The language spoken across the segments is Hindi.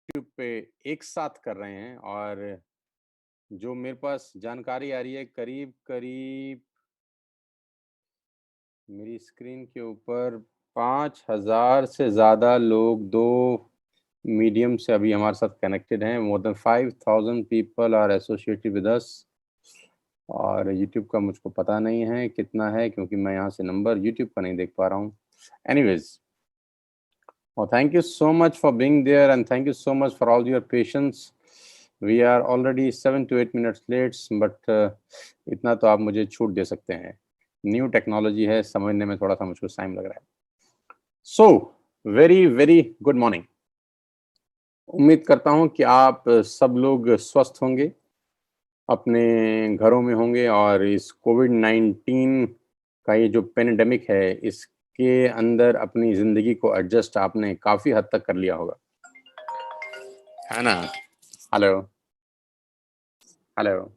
यूट्यूब पे एक साथ कर रहे हैं और जो मेरे पास जानकारी आ रही है करीब-करीब मेरी स्क्रीन के ऊपर 5000 से ज़्यादा लोग 2 मीडियम से अभी हमारे साथ कनेक्टेड हैं। More than 5000 people are associated with us और यूट्यूब का मुझको पता नहीं है कितना है क्योंकि मैं यहाँ से नंबर यूट्यूब का नहीं देख पा रहा हूँ। Anyways thank you so much for being there and thank you so much for all your patience. We are already 7 to 8 minutes late, but इतना तो आप मुझे छूट दे सकते हैं। न्यू टेक्नोलॉजी है, समझने में थोड़ा सा मुझको टाइम लग रहा है। So very very good morning. उम्मीद करता हूँ कि आप सब लोग स्वस्थ होंगे, अपने घरों में होंगे और इस कोविड-19 का ये जो पेंडेमिक है, इसके अंदर अपनी ज़िंदगी को एडजस्ट आपने काफ़ी हद तक कर लिया होगा। है ना? Hello, hello.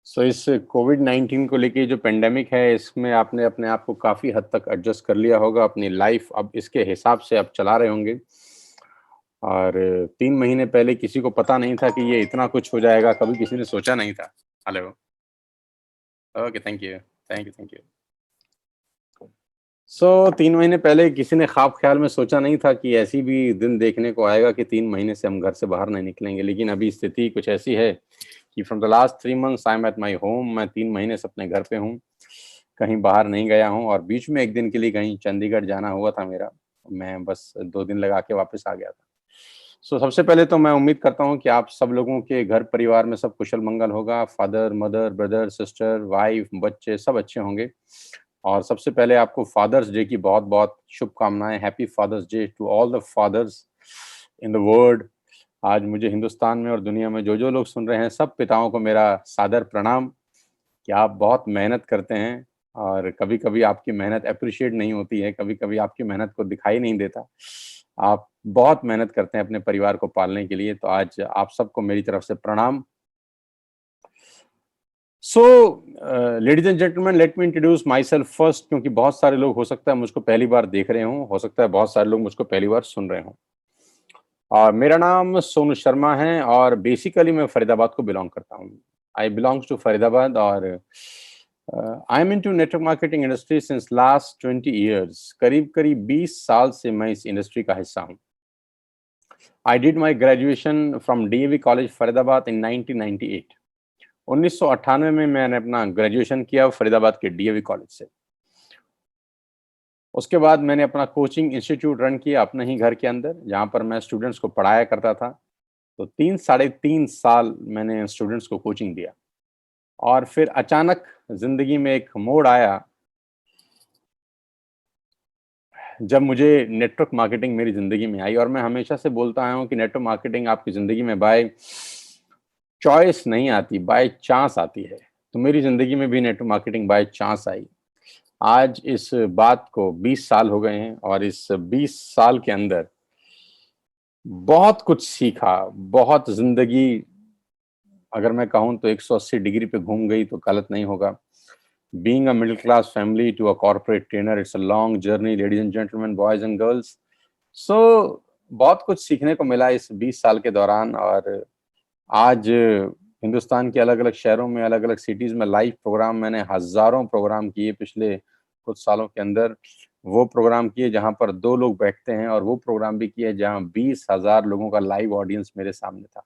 सो इस कोविड-19 को लेके जो पेंडेमिक है, इसमें आपने अपने आप को काफ़ी हद तक एडजस्ट कर लिया होगा, अपनी लाइफ़ अब इसके हिसाब से आप चला रहे होंगे। और 3 महीने पहले किसी को पता नहीं था कि ये इतना कुछ हो जाएगा, कभी किसी ने सोचा नहीं था। Hello, okay, thank you, thank you, thank you. So 3 महीने पहले किसी ने ख्वाब-ख़्याल में सोचा नहीं था कि ऐसी भी दिन देखने को आएगा कि 3 महीने से हम घर से बाहर नहीं निकलेंगे। लेकिन अभी स्थिति कुछ ऐसी है कि from the last 3 months I am at my home. मैं 3 महीने से अपने घर पे हूँ, कहीं बाहर नहीं गया हूँ और बीच में 1 दिन के लिए कहीं चंडीगढ़ जाना हुआ था मेरा। मैं बस 2 दिन लगा के वापस आ गया था। सो सबसे पहले तो मैं उम्मीद करता हूँ कि आप सब लोगों के घर परिवार में सब कुशल-मंगल होगा। Father, mother, brother, sister, wife, बच्चे सब अच्छे होंगे। और सबसे पहले आपको फादर्स डे की बहुत-बहुत शुभकामनाएँ। Happy fathers day to all the fathers in the world. आज मुझे हिंदुस्तान में और दुनिया में जो-जो लोग सुन रहे हैं, सब पिताओं को मेरा सादर प्रणाम कि आप बहुत मेहनत करते हैं और कभी-कभी आपकी मेहनत एप्रिशिएट नहीं होती है, कभी-कभी आपकी मेहनत को दिखाई नहीं देता। आप बहुत मेहनत करते हैं अपने परिवार को पालने के लिए, तो आज आप सबको मेरी तरफ से प्रणाम। सो ladies and gentleman, let me introduce my self first क्योंकि बहुत सारे लोग हो सकता है मुझको पहली बार देख रहे हों, हो सकता है बहुत सारे लोग मुझको पहली बार सुन रहे हों। मेरा नाम सोनू शर्मा है और बेसिकली मैं फरीदाबाद को बिलॉन्ग करता हूँ। आई बिलॉन्ग्स टू फरीदाबाद और I am into network marketing industry since last 20 years. करीब-करीब 20 साल से मैं इस इंडस्ट्री का हिस्सा हूँ। I did my graduation from DAV college Faridabad in 1998। 1998 में मैंने अपना ग्रेजुएशन किया फरीदाबाद के डीएवी कॉलेज से। उसके बाद मैंने अपना कोचिंग इंस्टीट्यूट रन किया अपने ही घर के अंदर, जहाँ पर मैं स्टूडेंट्स को पढ़ाया करता था। तो 3 साढ़े 3 साल मैंने स्टूडेंट्स को कोचिंग दिया और फिर अचानक ज़िंदगी में एक मोड़ आया, जब मुझे नेटवर्क मार्केटिंग मेरी ज़िंदगी में आई और मैं हमेशा से बोलता आया हूँ कि नेटवर्क मार्केटिंग आपकी ज़िंदगी में बाय चॉइस नहीं आती, बाय चांस आती है। तो मेरी ज़िंदगी में भी network marketing by chance I. आज इस बात को 20 साल हो गए हैं और इस 20 साल के अंदर बहुत कुछ सीखा, बहुत ज़िंदगी अगर मैं कहूँ तो 180 डिग्री पे घूम गई तो गलत नहीं होगा। Being a middle class family to a corporate trainer, it's a long journey ladies and gentleman, boys and girls. So बहुत कुछ सीखने को मिला इस 20 साल के दौरान और आज हिंदुस्तान के अलग-अलग शहरों में, अलग-अलग सिटीज़ में लाइव प्रोग्राम मैंने हज़ारों प्रोग्राम किए पिछले कुछ सालों के अंदर। वो प्रोग्राम किए जहाँ पर 2 लोग बैठते हैं और वो प्रोग्राम भी किए जहाँ 20,000 लोगों का लाइव ऑडियंस मेरे सामने था।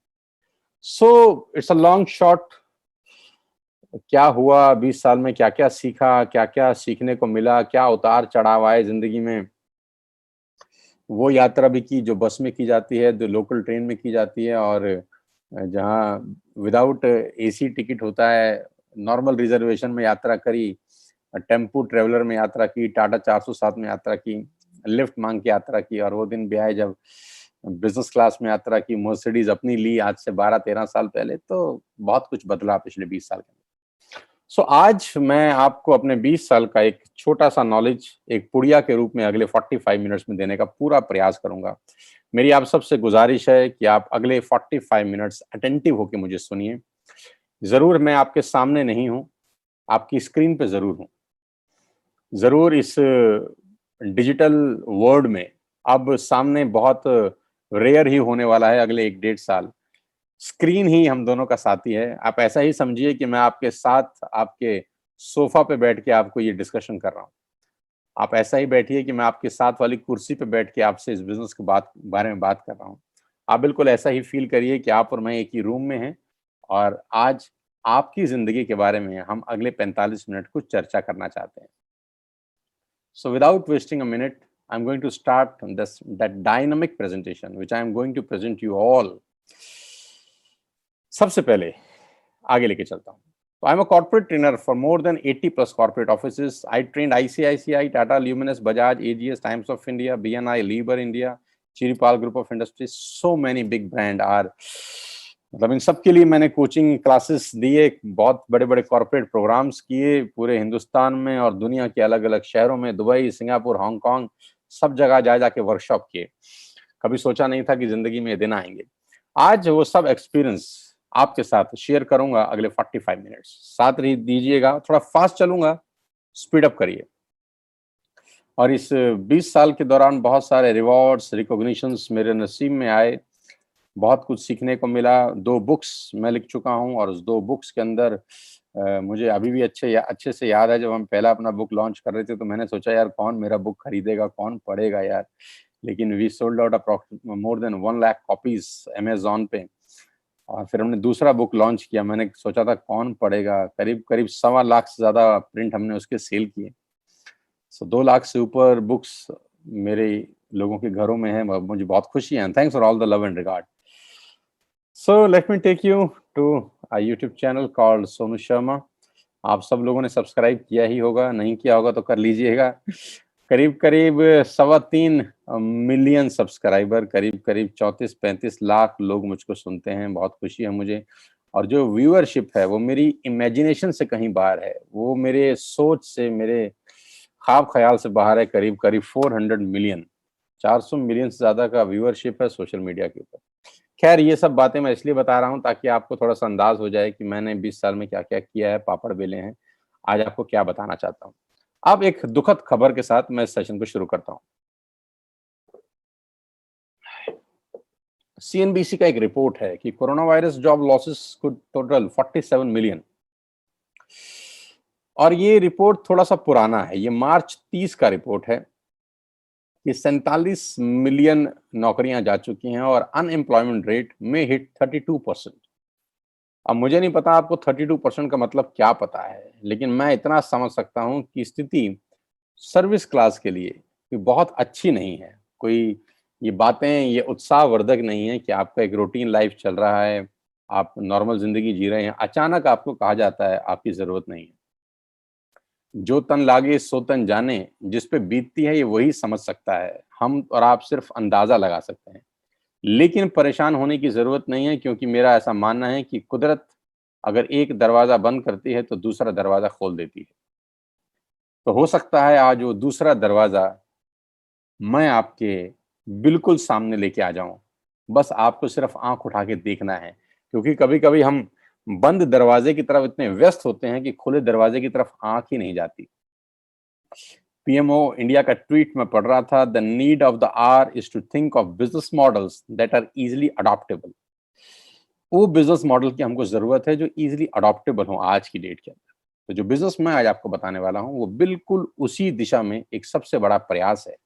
So it's a long shot. क्या हुआ 20 साल में क्या-क्या सीखा, क्या-क्या सीखने को मिला, क्या उतार-चढ़ाव आए ज़िंदगी में, वो यात्रा भी की जो बस में की जाती है, जो लोकल ट्रेन में की जाती है और जहाँ विदाउट एसी टिकट होता है, नॉर्मल रिज़र्वेशन में यात्रा करी, टेम्पो ट्रैवलर में यात्रा की, टाटा 407 में यात्रा की, लिफ्ट माँग के यात्रा की और वो दिन भी आए जब बिज़नेस क्लास में यात्रा की, मर्सिडीज़ अपनी ली आज से 12-13 साल पहले, तो बहुत कुछ बदला पिछले 20 साल में। सो आज मैं आपको अपने 20 साल का एक छोटा-सा नॉलेज एक पुड़िया के रूप में अगले 45 मिनट्स में देने का पूरा प्रयास करूँगा। मेरी आप सबसे गुज़ारिश है कि आप अगले 45 मिनट्स अटेंटिव होके मुझे सुनिए। ज़रूर मैं आपके सामने नहीं हूँ, आपकी स्क्रीन पे ज़रूर हूँ। ज़रूर इस डिजिटल वर्ल्ड में अब सामने बहुत रेयर ही होने वाला है अगले 1-1.5 साल। स्क्रीन ही हम दोनों का साथी है। आप ऐसा ही समझिए कि मैं आपके साथ आपके सोफा पे बैठ के आपको ये डिस्कशन कर रहा हूँ। आप ऐसा ही बैठिए कि मैं आपके साथ वाली कुर्सी पे बैठ के आपसे इस बिजनेस के बारे में बात कर रहा हूँ। आप बिल्कुल ऐसा ही फील करिए कि आप और मैं एक ही रूम में हैं और आज आपकी जिंदगी के बारे में हम अगले 45 मिनट कुछ चर्चा करना चाहते हैं। So without wasting a minute, I'm going to start that dynamic presentation, which I am going to present you all. सबसे पहले आगे लेके चलता हूँ। So I'm a corporate trainer for more than 80 plus corporate offices. I trained ICICI, Tata, Luminous, Bajaj, AGS, Times of India, BNI, Liber India, Chiripal Group of Industries. So many big brand are, मतलब इन सब के लिए मैंने कोचिंग क्लासेस दिए, बहुत बड़े बड़े कॉर्पोरेट प्रोग्राम्स किए पूरे हिंदुस्तान में और दुनिया के अलग अलग शहरों में, दुबई, सिंगापुर, हांगकांग, सब जगह जा जाके वर्कशॉप किए। कभी सोचा नहीं था कि जिंदगी में ये दिन आएंगे। आज वो सब एक्सपीरियंस आपके साथ शेयर करूंगा अगले 45 मिनट्स। साथ रही दीजिएगा, थोड़ा फास्ट चलूंगा, स्पीड अप करिए। और इस 20 साल के दौरान बहुत सारे रिवॉर्ड्स, रिकॉग्निशंस मेरे नसीब में आए, बहुत कुछ सीखने को मिला। 2 बुक्स मैं लिख चुका हूँ और उस 2 बुक्स के अंदर मुझे अभी भी अच्छे से याद है, जब हम पहला अपना बुक लॉन्च कर रहे थे तो मैंने सोचा यार कौन मेरा बुक खरीदेगा, कौन पढ़ेगा यार। लेकिन we sold out more than 1 lakh copies Amazon पे। और फिर हमने दूसरा बुक लॉन्च किया, मैंने सोचा था कौन पढ़ेगा, करीब करीब 1.25 लाख से ज्यादा प्रिंट हमने उसके सेल किए। सो 2 लाख से ऊपर बुक्स मेरे लोगों के घरों में है, मुझे बहुत खुशी है। Thanks for all the love and regard. So let me take you to a YouTube channel called Sonu Sharma. आप सब लोगों ने सब्सक्राइब किया ही होगा, नहीं किया होगा तो कर लीजिएगा। करीब करीब 3.25 मिलियन सब्सक्राइबर, करीब करीब 34-35 लाख लोग मुझको सुनते हैं, बहुत खुशी है मुझे। और जो व्यूअरशिप है वो मेरी इमेजिनेशन से कहीं बाहर है, वो मेरे सोच से, मेरे ख्वाब ख्याल से बाहर है। करीब करीब 400 मिलियन, 400 मिलियन से ज्यादा का व्यूअरशिप है सोशल मीडिया के ऊपर। खैर ये सब बातें मैं इसलिए बता रहा हूँ ताकि आपको थोड़ा सा अंदाज हो जाए कि मैंने 20 साल में क्या क्या किया है, पापड़ बेले हैं। आज आपको क्या बताना चाहता हूँ। अब एक दुखद खबर के साथ मैं इस सेशन को शुरू करता हूँ। सीएनबीसी का एक रिपोर्ट है कि corona virus job losses could total 47 million. और ये रिपोर्ट थोड़ा सा पुराना है, ये मार्च 30 का रिपोर्ट है कि 47 मिलियन नौकरियां जा चुकी हैं और अनएम्प्लॉयमेंट रेट में हिट 32%। अब मुझे नहीं पता आपको 32% का मतलब क्या पता है, लेकिन मैं इतना समझ सकता हूं कि स्थिति सर्विस क्लास के लिए कोई बहुत अच्छी नहीं है। कोई ये बातें, ये उत्साहवर्धक नहीं है कि आपका एक रूटीन लाइफ चल रहा है, आप नॉर्मल जिंदगी जी रहे हैं, अचानक आपको कहा जाता है आपकी जरूरत नहीं है। जो तन लागे सो तन जाने, जिस पे बीतती है ये वही समझ सकता है, हम और आप सिर्फ अंदाजा लगा सकते हैं। लेकिन परेशान होने की जरूरत नहीं है, क्योंकि मेरा ऐसा मानना है कि कुदरत अगर एक दरवाजा बंद करती है तो दूसरा दरवाजा खोल देती है। तो हो सकता है आज वो दूसरा दरवाजा मैं आपके बिल्कुल सामने लेके आ जाऊं। बस आपको सिर्फ आंख उठा के देखना है, क्योंकि कभी कभी हम बंद दरवाजे की तरफ इतने व्यस्त होते हैं कि खुले दरवाजे की तरफ आंख ही नहीं जाती। पीएमओ इंडिया का ट्वीट में पढ़ रहा था, the need of the hour is to think of business models that are easily adoptable. वो बिजनेस मॉडल की हमको जरूरत है जो इजिली अडॉप्टेबल हो आज की डेट के अंदर। तो जो बिजनेस मैं आज आपको बताने वाला हूं वो बिल्कुल उसी दिशा में एक सबसे बड़ा प्रयास है।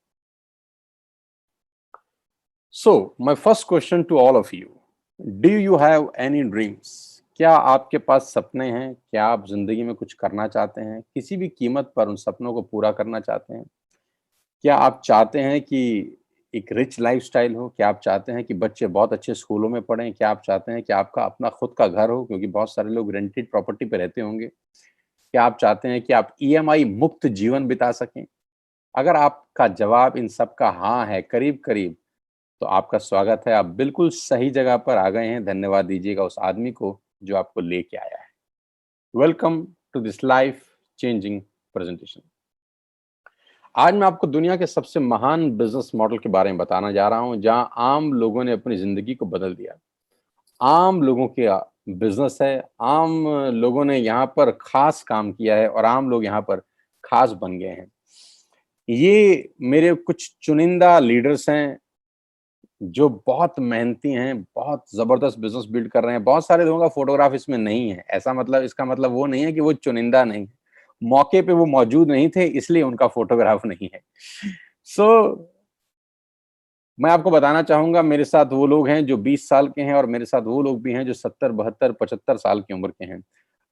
So my first question to all of you, do you have any dreams? क्या आपके पास सपने हैं? क्या आप जिंदगी में कुछ करना चाहते हैं, किसी भी कीमत पर उन सपनों को पूरा करना चाहते हैं? क्या आप चाहते हैं कि एक रिच लाइफस्टाइल हो? क्या आप चाहते हैं कि बच्चे बहुत अच्छे स्कूलों में पढ़ें? क्या आप चाहते हैं कि आपका अपना खुद का घर हो, क्योंकि बहुत सारे लोग रेंटेड प्रॉपर्टी पे रहते होंगे? क्या आप चाहते हैं कि आप ईएमआई मुक्त जीवन बिता सकें? अगर आपका जवाब इन सब का हाँ है, करीब करीब, तो आपका स्वागत है, आप बिल्कुल सही जगह पर आ गए हैं। धन्यवाद दीजिएगा उस आदमी को जो आपको लेके आया है। Welcome to this life changing presentation. आज मैं आपको दुनिया के सबसे महान बिजनेस मॉडल के बारे में बताना जा रहा हूं, जहां आम लोगों ने अपनी जिंदगी को बदल दिया। आम लोगों के बिजनेस है, आम लोगों ने यहाँ पर खास काम किया है और आम लोग यहाँ पर खास बन गए हैं। ये मेरे कुछ चुनिंदा लीडर्स हैं जो बहुत मेहनती हैं, बहुत ज़बरदस्त बिज़नेस बिल्ड कर रहे हैं। बहुत सारे लोगों का फ़ोटोग्राफ इसमें नहीं है। ऐसा मतलब इसका मतलब वो नहीं है कि वो चुनिंदा नहीं है। मौके पे वो मौजूद नहीं थे इसलिए उनका फ़ोटोग्राफ नहीं है। सो मैं आपको बताना चाहूँगा मेरे साथ वो लोग हैं जो 20 साल के हैं और मेरे साथ वो लोग भी हैं जो 70, 72, 75 साल की उम्र के हैं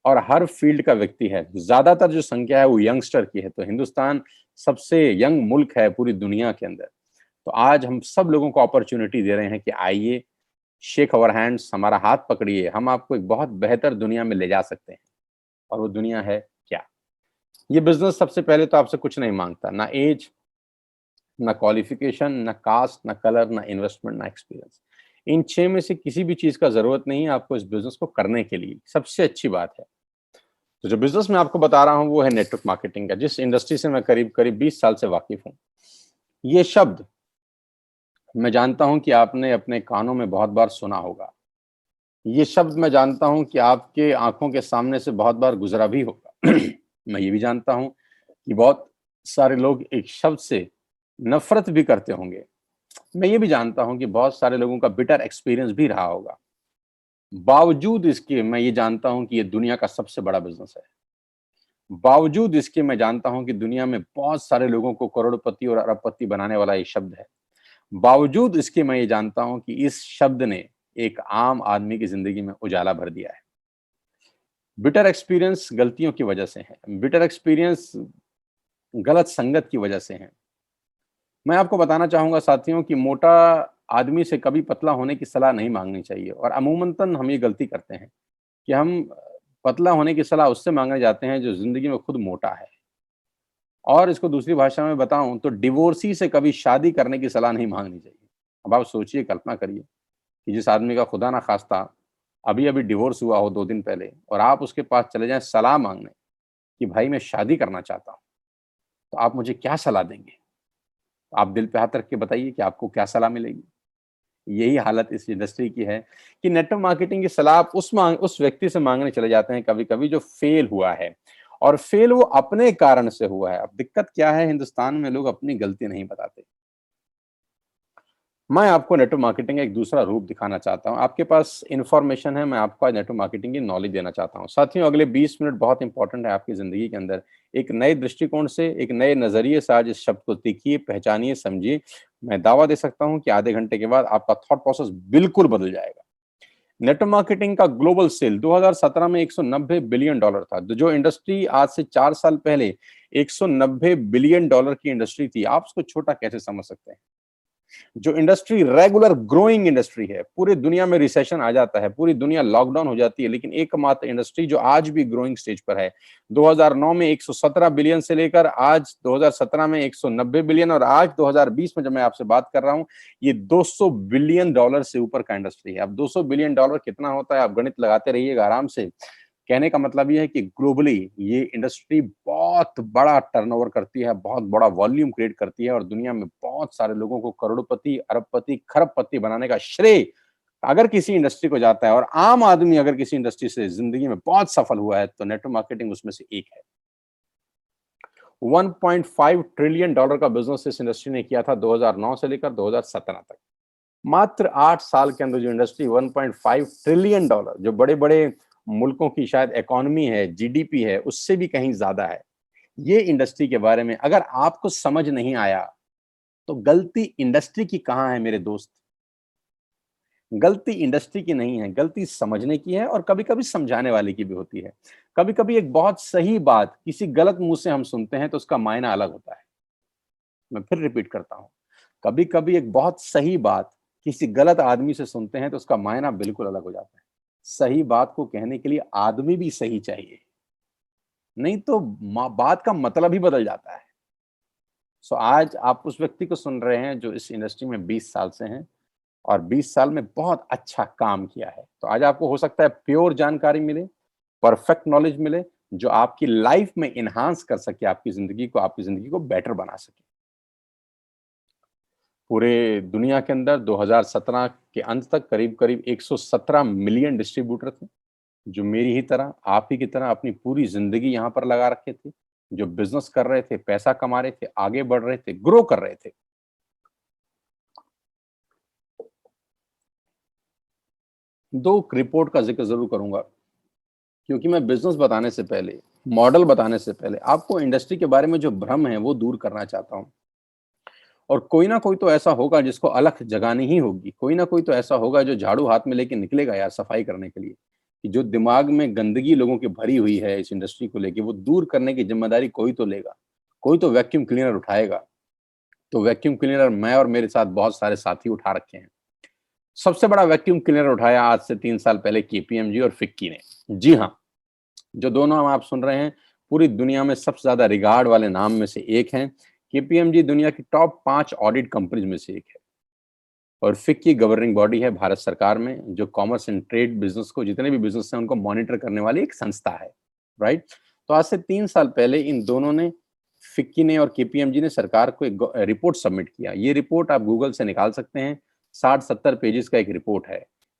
और हर फ़ील्ड का व्यक्ति है। ज़्यादातर जो संख्या है वो यंगस्टर की है, तो हिंदुस्तान सबसे यंग मुल्क है पूरी दुनिया के अंदर। तो आज हम सब लोगों को अपॉर्च्युनिटी दे रहे हैं कि आइए, शेक आवर हैंड्स, हमारा हाथ पकड़िए, हम आपको एक बहुत बेहतर दुनिया में ले जा सकते हैं। और वो दुनिया है क्या? ये बिज़नेस सबसे पहले तो आपसे कुछ नहीं माँगता, ना ऐज, ना क्वालिफ़िकेशन, ना कास्ट, ना कलर, ना इन्वेस्टमेंट, ना एक्सपीरियंस। इन 6 में से किसी भी चीज़ का ज़रूरत नहीं है आपको इस बिज़नेस को करने के लिए, सबसे अच्छी बात है। तो जो बिज़नेस मैं आपको बता रहा हूँ वो है नेटवर्क मार्केटिंग का, जिस इंडस्ट्री से मैं करीब-करीब 20 साल से वाकिफ़ हूँ। ये शब्द मैं जानता हूँ कि आपने अपने कानों में बहुत बार सुना होगा। ये शब्द मैं जानता हूँ कि आपके आँखों के सामने से बहुत बार गुज़रा भी होगा। मैं ये भी जानता हूँ कि बहुत सारे लोग एक शब्द से नफ़रत भी करते होंगे। मैं ये भी जानता हूँ कि बहुत सारे लोगों का बिटर एक्सपीरियंस भी रहा होगा। बावजूद इसके मैं ये जानता हूँ कि ये दुनिया का सबसे बड़ा बिज़नेस है। बावजूद इसके मैं जानता हूँ कि दुनिया में बहुत सारे लोगों को करोड़पति और अरबपति बनाने वाला ये शब्द है। बावजूद इसके मैं ये जानता हूँ कि इस शब्द ने एक आम आदमी की ज़िंदगी में उजाला भर दिया है। बिटर एक्सपीरियंस गलतियों की वजह से है। बिटर एक्सपीरियंस गलत संगत की वजह से है। मैं आपको बताना चाहूँगा साथियों कि मोटा आदमी से कभी पतला होने की सलाह नहीं माँगनी चाहिए और अमूमतन हम ये गलती करते हैं कि हम पतला होने की सलाह उससे माँगने जाते हैं जो ज़िंदगी में खुद मोटा है। और इसको दूसरी भाषा में बताऊँ तो डिवोर्सी से कभी शादी करने की सलाह नहीं माँगनी चाहिए। अब आप सोचिए, कल्पना करिए कि जिस आदमी का खुदा ना ख़ास्ता अभी-अभी डिवोर्स हुआ हो 2 दिन पहले और आप उसके पास चले जाएँ सलाह माँगने कि भाई मैं शादी करना चाहता हूँ, तो आप मुझे क्या सलाह देंगे? आप दिल पे हाथ रख के बताइए कि आपको क्या सलाह मिलेगी? यही हालत इस इंडस्ट्री की है कि नेटवर्क मार्केटिंग की सलाह आप उस व्यक्ति से माँगने चले जाते हैं कभी-कभी जो फेल हुआ है और फेल वो अपने कारण से हुआ है। अब दिक्कत क्या है, हिंदुस्तान में लोग अपनी गलती नहीं बताते। मैं आपको नेटवर्क मार्केटिंग का एक दूसरा रूप दिखाना चाहता हूँ। आपके पास इन्फॉर्मेशन है, मैं आपको आज नेटवर्क मार्केटिंग की नॉलेज देना चाहता हूँ। साथियों, अगले 20 मिनट बहुत इंपॉर्टेंट है आपकी ज़िंदगी के अंदर। एक नए दृष्टिकोण से, एक नए नज़रिए से आज इस शब्द को देखिए, पहचानिए, समझिए। मैं दावा दे सकता हूँ कि आधे घंटे के बाद आपका थॉट प्रोसेस बिल्कुल बदल जाएगा। नेटवर्क मार्केटिंग का ग्लोबल सेल 2017 में $190 बिलियन था। जो इंडस्ट्री आज से 4 साल पहले $190 बिलियन की इंडस्ट्री थी, आप उसको छोटा कैसे समझ सकते हैं? जो इंडस्ट्री रेगुलर ग्रोइंग इंडस्ट्री है, पूरी दुनिया में रिसेशन आ जाता है, पूरी दुनिया लॉकडाउन हो जाती है, लेकिन एकमात्र इंडस्ट्री जो आज भी ग्रोइंग स्टेज पर है। 2009 में 117 बिलियन से लेकर आज 2017 में 190 बिलियन और आज 2020 में जब मैं आपसे बात कर रहा हूं, ये $200 बिलियन से ऊपर का इंडस्ट्री है। अब $200 बिलियन कितना होता है, आप गणित लगाते रहिएगा आराम से। कहने का मतलब ये है कि ग्लोबली ये इंडस्ट्री बहुत बड़ा टर्नओवर करती है, बहुत बड़ा वॉल्यूम क्रिएट करती है और दुनिया में बहुत सारे लोगों को करोड़पति, अरबपति, खरबपति बनाने का श्रेय अगर किसी इंडस्ट्री को जाता है और आम आदमी अगर किसी इंडस्ट्री से ज़िंदगी में बहुत सफल हुआ है, तो नेटवर्क मार्केटिंग उसमें से एक है। $1.5 ट्रिलियन का बिज़नेस इस इंडस्ट्री ने किया था 2009 से लेकर 2017 तक। मात्र 8 साल के अंदर जो इंडस्ट्री 1.5 ट्रिलियन जो बड़े-बड़े मुल्कों की शायद इकोनॉमी है, जीडीपी है, उससे भी कहीं ज़्यादा है। ये इंडस्ट्री के बारे में अगर आपको समझ नहीं आया, तो गलती इंडस्ट्री की कहाँ है मेरे दोस्त? गलती इंडस्ट्री की नहीं है, गलती समझने की है और कभी-कभी समझाने वाले की भी होती है। कभी-कभी एक बहुत सही बात किसी गलत मुँह से हम सुनते हैं, तो उसका मायना अलग होता है। मैं फिर रिपीट करता हूँ। कभी-कभी एक बहुत सही बात किसी गलत आदमी से सुनते हैं तो उसका मायना बिल्कुल अलग हो जाता है। सही बात को कहने के लिए आदमी भी सही चाहिए, नहीं तो बात का मतलब ही बदल जाता है। सो आज आप उस व्यक्ति को सुन रहे हैं जो इस इंडस्ट्री में 20 साल से हैं और 20 साल में बहुत अच्छा काम किया है। तो आज आपको हो सकता है प्योर जानकारी मिले, परफेक्ट नॉलेज मिले, जो आपकी लाइफ में एनहांस कर सके आपकी ज़िंदगी को बेटर बना सके। पूरे दुनिया के अंदर 2017 के अंत तक करीब-करीब 117 मिलियन डिस्ट्रीब्यूटर थे, जो मेरी ही तरह, आप ही की तरह अपनी पूरी ज़िंदगी यहाँ पर लगा रखे थे, जो बिज़नेस कर रहे थे, पैसा कमा रहे थे, आगे बढ़ रहे थे, ग्रो कर रहे थे। दो रिपोर्ट का जिक्र जरूर करूंगा, क्योंकि मैं बिजनेस बताने से पहले, मॉडल बताने से पहले आपको इंडस्ट्री के बारे में जो भ्रम है वो दूर करना चाहता हूं। और कोई ना कोई तो ऐसा होगा जिसको अलख जगानी ही होगी, कोई ना कोई तो ऐसा होगा जो झाड़ू हाथ में लेके निकलेगा यार सफाई करने के लिए, कि जो दिमाग में गंदगी लोगों की भरी हुई है इस इंडस्ट्री को लेके, वो दूर करने की जिम्मेदारी कोई तो लेगा, कोई तो वैक्यूम क्लीनर उठाएगा। तो वैक्यूम क्लीनर मैं और मेरे साथ बहुत सारे साथी उठा रखे हैं। सबसे बड़ा वैक्यूम क्लीनर उठाया आज से 3 साल पहले केपीएमजी और फिक्की ने। जी हाँ, जो दोनों नाम आप सुन रहे हैं, पूरी दुनिया में सबसे ज्यादा रिगार्ड वाले नाम में से एक हैं। केपीएमजी दुनिया की टॉप 5 ऑडिट कंपनीज में से एक है, और फिक्की गवर्निंग बॉडी है भारत सरकार में, जो कॉमर्स एंड ट्रेड बिजनेस को, जितने भी बिजनेस हैं उनको मॉनिटर करने वाली एक संस्था है। राइट। तो आज से 3 साल पहले इन दोनों ने, फिक्की ने और केपीएमजी ने, सरकार को एक रिपोर्ट सबमिट किया। ये रिपोर्ट आप गूगल से निकाल सकते हैं, 60-70 पेजेस का एक रिपोर्ट है।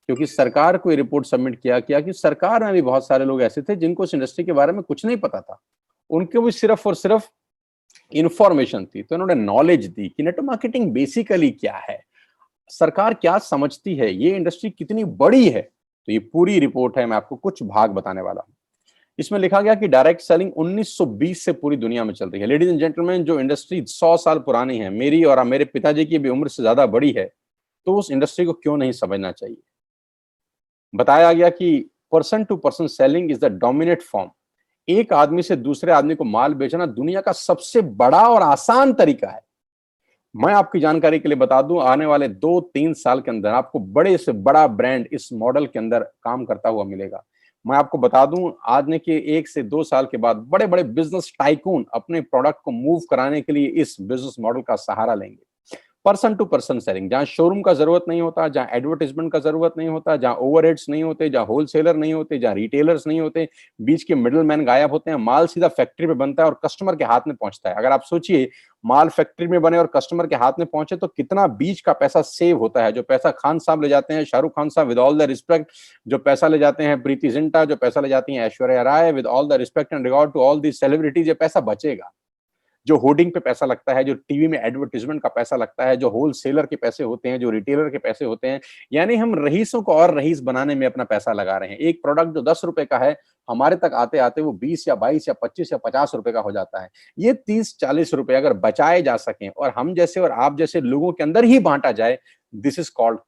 क्योंकि सरकार को ये रिपोर्ट सबमिट किया कि सरकार में भी बहुत सारे लोग ऐसे थे जिनको इस इंडस्ट्री के बारे में कुछ नहीं पता था, उनको भी सिर्फ और सिर्फ इंफॉर्मेशन थी। तो इन्होंने नॉलेज दी कि नेटवर्क मार्केटिंग बेसिकली क्या है, सरकार क्या समझती है, ये इंडस्ट्री कितनी बड़ी है। तो ये पूरी रिपोर्ट है, मैं आपको कुछ भाग बताने वाला हूं। इसमें लिखा गया कि डायरेक्ट सेलिंग 1920 से पूरी दुनिया में चल रही है। लेडीज एंड जेंटलमैन, जो इंडस्ट्री 100 साल पुरानी है, मेरी और मेरे पिताजी की भी उम्र से ज्यादा बड़ी है, तो उस इंडस्ट्री को क्यों नहीं समझना चाहिए। बताया गया कि person to person selling is the dominate form. एक आदमी से दूसरे आदमी को माल बेचना दुनिया का सबसे बड़ा और आसान तरीका है। मैं आपकी जानकारी के लिए बता दूं, आने वाले 2-3 साल के अंदर आपको बड़े से बड़ा ब्रांड इस मॉडल के अंदर काम करता हुआ मिलेगा। मैं आपको बता दूं, आज के 1 से 2 साल के बाद बड़े बड़े बिजनेस टाइकून अपने प्रोडक्ट को मूव कराने के लिए इस बिजनेस मॉडल का सहारा लेंगे। पर्सन टू पर्सन सेलिंग, जहां शोरूम का जरूरत नहीं होता, जहां एडवर्टाइजमेंट का जरूरत नहीं होता, जहां ओवरहेड्स नहीं होते, जहां होलसेलर नहीं होते, जहां रिटेलर्स नहीं होते, बीच के मिडिल मैन गायब होते हैं, माल सीधा फैक्ट्री पे बनता है और कस्टमर के हाथ में पहुंचता है। अगर आप सोचिए, माल फैक्ट्री में बने और कस्टमर के हाथ में पहुंचे तो कितना बीच का पैसा सेव होता है। जो पैसा खान साहब ले जाते हैं, शाहरुख खान साहब, विद ऑल द रिस्पेक्ट, जो पैसा ले जाते हैं प्रीति जिंटा, जो पैसा ले जाती हैं Aishwarya Rai, with all the respect and regard to all the celebrities, ये पैसा बचेगा। जो होर्डिंग पे पैसा लगता है, जो टीवी में एडवर्टाइजमेंट का पैसा लगता है, जो होलसेलर के पैसे होते हैं, जो रिटेलर के पैसे होते हैं, यानी हम रईसों को और रईस बनाने में अपना पैसा लगा रहे हैं। एक प्रोडक्ट जो 10 रुपए का है, हमारे तक आते आते वो 20 या 22 या 25 या 50 रुपए का हो जाता है। ये 30-40 रुपए अगर बचाए जा सकें और हम जैसे और आप जैसे लोगों के अंदर ही बांटा जाए, this is called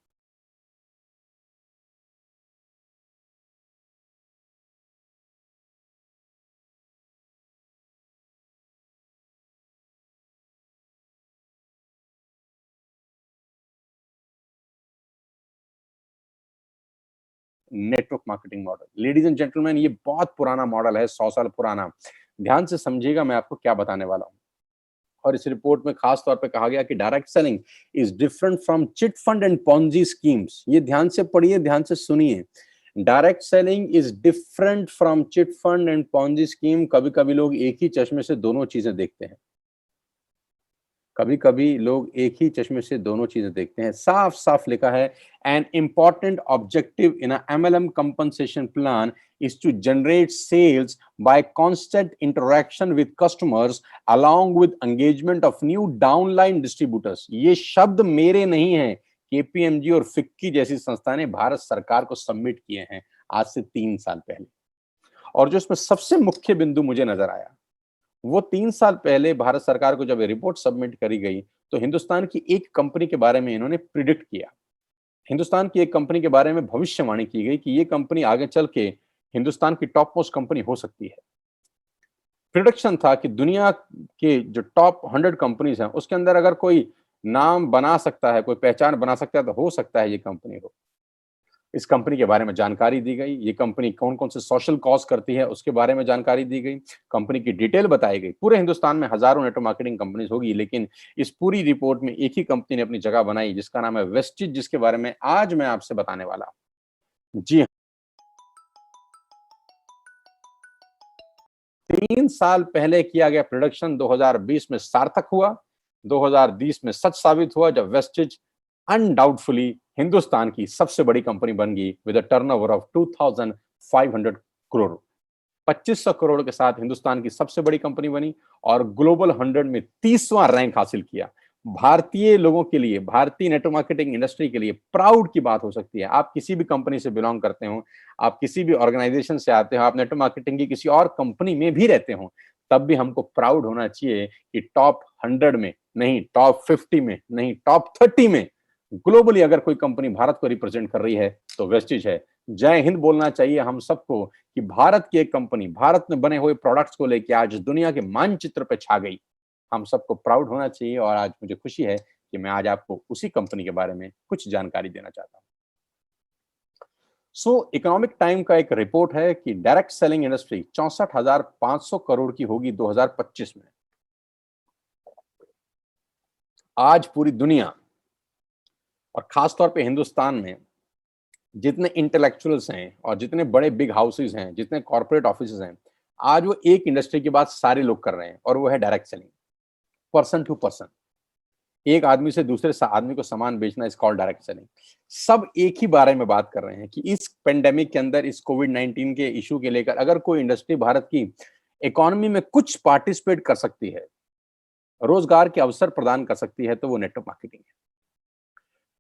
network marketing model. Ladies and gentleman, ये बहुत पुराना मॉडल है, 100 साल पुराना। ध्यान से समझिएगा मैं आपको क्या बताने वाला हूं। और इस रिपोर्ट में खास तौर पे कहा गया कि direct selling is different from chit fund and Ponzi schemes. ये ध्यान से पढ़िए, ध्यान से सुनिए। Direct selling is different from chit fund and Ponzi scheme. कभी कभी लोग एक ही चश्मे से दोनों चीजें देखते हैं, कभी कभी लोग एक ही चश्मे से दोनों चीजें देखते हैं। साफ साफ लिखा है, an important objective in MLM compensation plan is to generate sales by constant interaction with customers along with engagement of new downline distributors। ये शब्द मेरे नहीं हैं, केपीएमजी और फिक्की जैसी संस्था ने भारत सरकार को सबमिट किए हैं आज से 3 साल पहले। और जो इसमें सबसे मुख्य बिंदु मुझे नजर आया, वो 3 साल पहले भारत सरकार को जब ये रिपोर्ट सबमिट करी गई, तो हिंदुस्तान की एक कंपनी के बारे में इन्होंने प्रिडिक्ट किया। हिंदुस्तान की एक कंपनी के बारे में भविष्यवाणी की गई कि ये कंपनी आगे चल के हिंदुस्तान की टॉप मोस्ट कंपनी हो सकती है। प्रिडिक्शन था कि दुनिया के जो टॉप 100 कंपनीज हैं, उसके अंदर अगर कोई नाम बना सकता है, कोई पहचान बना सकता है, तो हो सकता है ये कंपनी हो। इस कंपनी के बारे में जानकारी दी गई, ये कंपनी कौन कौन से सोशल कॉज करती है उसके बारे में जानकारी दी गई, कंपनी की डिटेल बताई गई। पूरे हिंदुस्तान में हजारों नेटवर्क मार्केटिंग कंपनीज होगी, लेकिन इस पूरी रिपोर्ट में एक ही कंपनी ने अपनी जगह बनाई, जिसका नाम है वेस्टिज, जिसके बारे में आज मैं आपसे बताने वाला हूं। जी हाँ, 3 साल पहले किया गया प्रोडक्शन 2020 में सार्थक हुआ, 2020 में सच साबित हुआ, जब वेस्टिज अनडाउटफुली हिंदुस्तान की सबसे बड़ी कंपनी बन गई with a turnover of 2500 crore. 2500 crore के साथ हिंदुस्तान की सबसे बड़ी कंपनी बनी और ग्लोबल 100 में 30वां रैंक हासिल किया। भारतीय लोगों के लिए, भारतीय नेटवर्क मार्केटिंग इंडस्ट्री के लिए प्राउड की बात हो सकती है। आप किसी भी कंपनी से बिलोंग करते हो, आप किसी भी ऑर्गेनाइजेशन से आते हो, आप नेटवर्क मार्केटिंग की किसी और कंपनी में भी रहते हो, तब भी हमको प्राउड होना चाहिए कि टॉप 100 में नहीं, टॉप 50 में नहीं, टॉप 30 में ग्लोबली अगर कोई कंपनी भारत को रिप्रेजेंट कर रही है तो वेस्टिज है। जय हिंद बोलना चाहिए हम सबको कि भारत की एक कंपनी भारत में बने हुए प्रोडक्ट्स को लेकर आज दुनिया के मानचित्र पे छा गई। हम सबको प्राउड होना चाहिए और आज मुझे खुशी है कि मैं आज आपको उसी कंपनी के बारे में कुछ जानकारी देना चाहता हूं। इकोनॉमिक टाइम का एक रिपोर्ट है कि डायरेक्ट सेलिंग इंडस्ट्री 64,500 करोड़ की होगी 2025 में। आज पूरी दुनिया और खासतौर पे हिंदुस्तान में जितने इंटेलेक्चुअल्स हैं और जितने बड़े बिग हाउसेस हैं, जितने कॉर्पोरेट ऑफिसेज हैं, आज वो एक इंडस्ट्री की बात सारे लोग कर रहे हैं और वो है direct selling, person to person. एक आदमी से दूसरे आदमी को सामान बेचना इज कॉल्ड डायरेक्ट सेलिंग। सब एक ही बारे में बात कर रहे हैं कि इस पेंडेमिक के अंदर, इस कोविड-19 के इशू के लेकर अगर कोई इंडस्ट्री भारत की इकोनॉमी में कुछ पार्टिसिपेट कर सकती है, रोजगार के अवसर प्रदान कर सकती है, तो वो नेटवर्क मार्केटिंग है।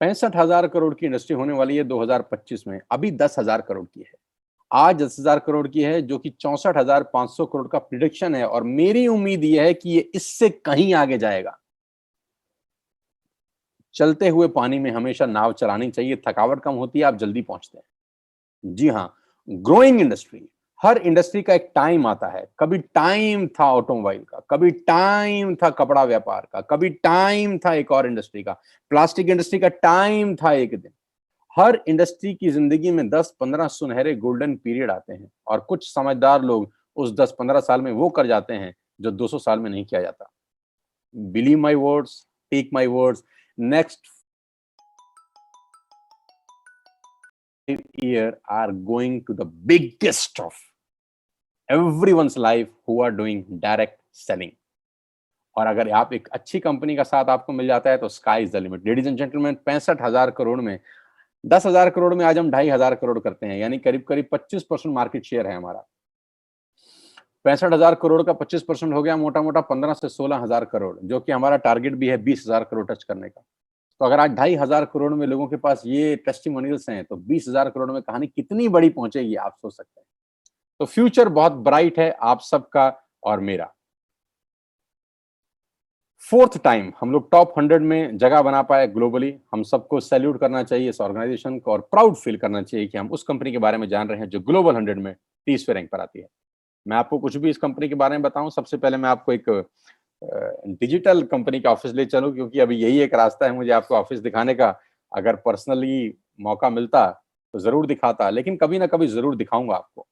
65,000 करोड़ की इंडस्ट्री होने वाली है 2025 में, अभी 10,000 करोड़ की है। आज 10,000 करोड़ की है, जो कि 64,500 करोड़ का प्रिडिक्शन है और मेरी उम्मीद यह है कि ये इससे कहीं आगे जाएगा। चलते हुए पानी में हमेशा नाव चलानी चाहिए, थकावट कम होती है, आप जल्दी पहुंचते हैं। जी हाँ, ग्रोइंग इंडस्ट्री, हर इंडस्ट्री का एक टाइम आता है। कभी टाइम था ऑटोमोबाइल का, कभी टाइम था कपड़ा व्यापार का, कभी टाइम था एक और इंडस्ट्री का, प्लास्टिक इंडस्ट्री का टाइम था एक दिन। हर इंडस्ट्री की जिंदगी में 10-15 सुनहरे गोल्डन पीरियड आते हैं और कुछ समझदार लोग उस 10-15 साल में वो कर जाते हैं जो 200 साल में नहीं किया जाता। Believe my words, take my words, next year are going to the biggest of everyone's life who are doing direct selling। और अगर आप एक अच्छी कंपनी का साथ आपको मिल जाता है तो sky is the limit. Ladies and gentleman, 65,000 crore में 10,000 करोड़ में आज हम 2,500 करोड़ करते हैं, यानी करीब करीब 25% मार्केट शेयर है हमारा। 65,000 करोड़ का 25% हो गया मोटा मोटा 15 से 16,000 करोड़, जो कि हमारा टारगेट भी है 20,000 करोड़ टच करने का। तो अगर आज 2,500 करोड़ में लोगों के पास ये टेस्टिमोनियल्स हैं तो 20,000 करोड़ में कहानी कितनी बड़ी पहुंचेगी, आप सोच सकते हैं। तो फ्यूचर बहुत ब्राइट है आप सबका और मेरा। फोर्थ टाइम हम लोग टॉप 100 में जगह बना पाए ग्लोबली। हम सबको सैल्यूट करना चाहिए इस ऑर्गेनाइजेशन को और प्राउड फील करना चाहिए कि हम उस कंपनी के बारे में जान रहे हैं जो ग्लोबल 100 में 30वें रैंक पर आती है। मैं आपको कुछ भी इस कंपनी के बारे में बताऊं, सबसे पहले मैं आपको एक डिजिटल कंपनी का ऑफिस ले चलूं, क्योंकि अभी यही एक रास्ता है मुझे आपको ऑफिस दिखाने का। अगर पर्सनली मौका मिलता तो जरूर दिखाता, लेकिन कभी ना कभी जरूर दिखाऊंगा आपको।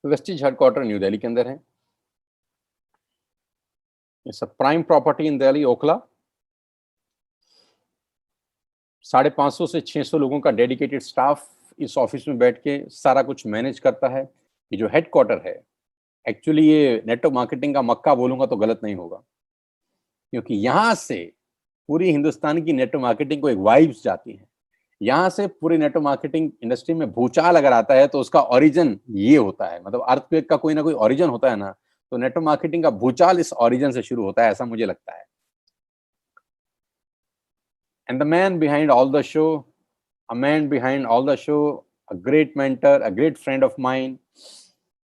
वेस्टिज हेडक्वार्टर न्यू दिल्ली के अंदर है। It's a prime property in Delhi Okhla. 550 से 600 लोगों का डेडिकेटेड स्टाफ इस ऑफिस में बैठ के सारा कुछ मैनेज करता है। ये जो हेडक्वार्टर है, एक्चुअली ये नेटवर्क मार्केटिंग का मक्का बोलूंगा तो गलत नहीं होगा, क्योंकि यहां से पूरी हिंदुस्तान की नेटवर्क मार्केटिंग को एक वाइब्स जाती है। यहां से पूरी नेटवर्क मार्केटिंग इंडस्ट्री में भूचाल अगर आता है तो उसका ओरिजिन ये होता है, मतलब अर्थक्वेक का कोई ना कोई ओरिजिन होता है ना, तो नेटवर्क मार्केटिंग का भूचाल इस ओरिजिन से शुरू होता है, ऐसा मुझे लगता है। And the man behind all the show, a man behind all the show, a great mentor, a great friend of mine.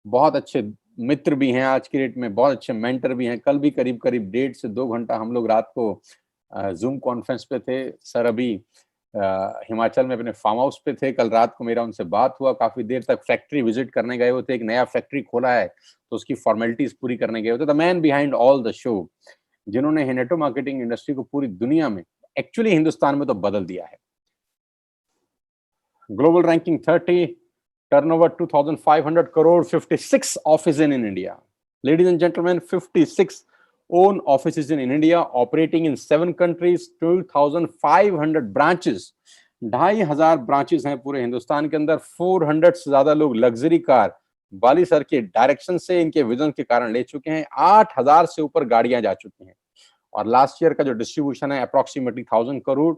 बहुत अच्छे मित्र भी हैं आज की डेट में, बहुत अच्छे मेंटर भी हैं। कल भी करीब करीब 1.5 से 2 घंटा हम लोग रात को जूम कॉन्फ्रेंस पे थे। सर अभी हिमाचल में अपने फार्म हाउस पे थे। कल रात को मेरा उनसे बात हुआ, काफी देर तक फैक्ट्री विजिट करने गए हुए थे। एक नया फैक्ट्री खोला है तो उसकी फॉर्मेलिटीज पूरी करने गए हुए थे। The man behind all the show, जिन्होंने नेटवर्क मार्केटिंग इंडस्ट्री को पूरी दुनिया में, एक्चुअली हिंदुस्तान में तो बदल दिया है। Global ranking 30, turnover 2,500 crore, 56 offices in India. Ladies and gentlemen, 56 own offices in India, operating in 7 countries, 2,500 branches. 2,500 branches हैं पूरे हिंदुस्तान के अंदर। 400 से ज्यादा लोग लग्जरी कार बाली सर के डायरेक्शन से, इनके विजन के कारण ले चुके हैं। 8,000 से ऊपर गाड़ियां जा चुकी हैं और लास्ट ईयर का जो डिस्ट्रीब्यूशन है approximately 1,000 crore.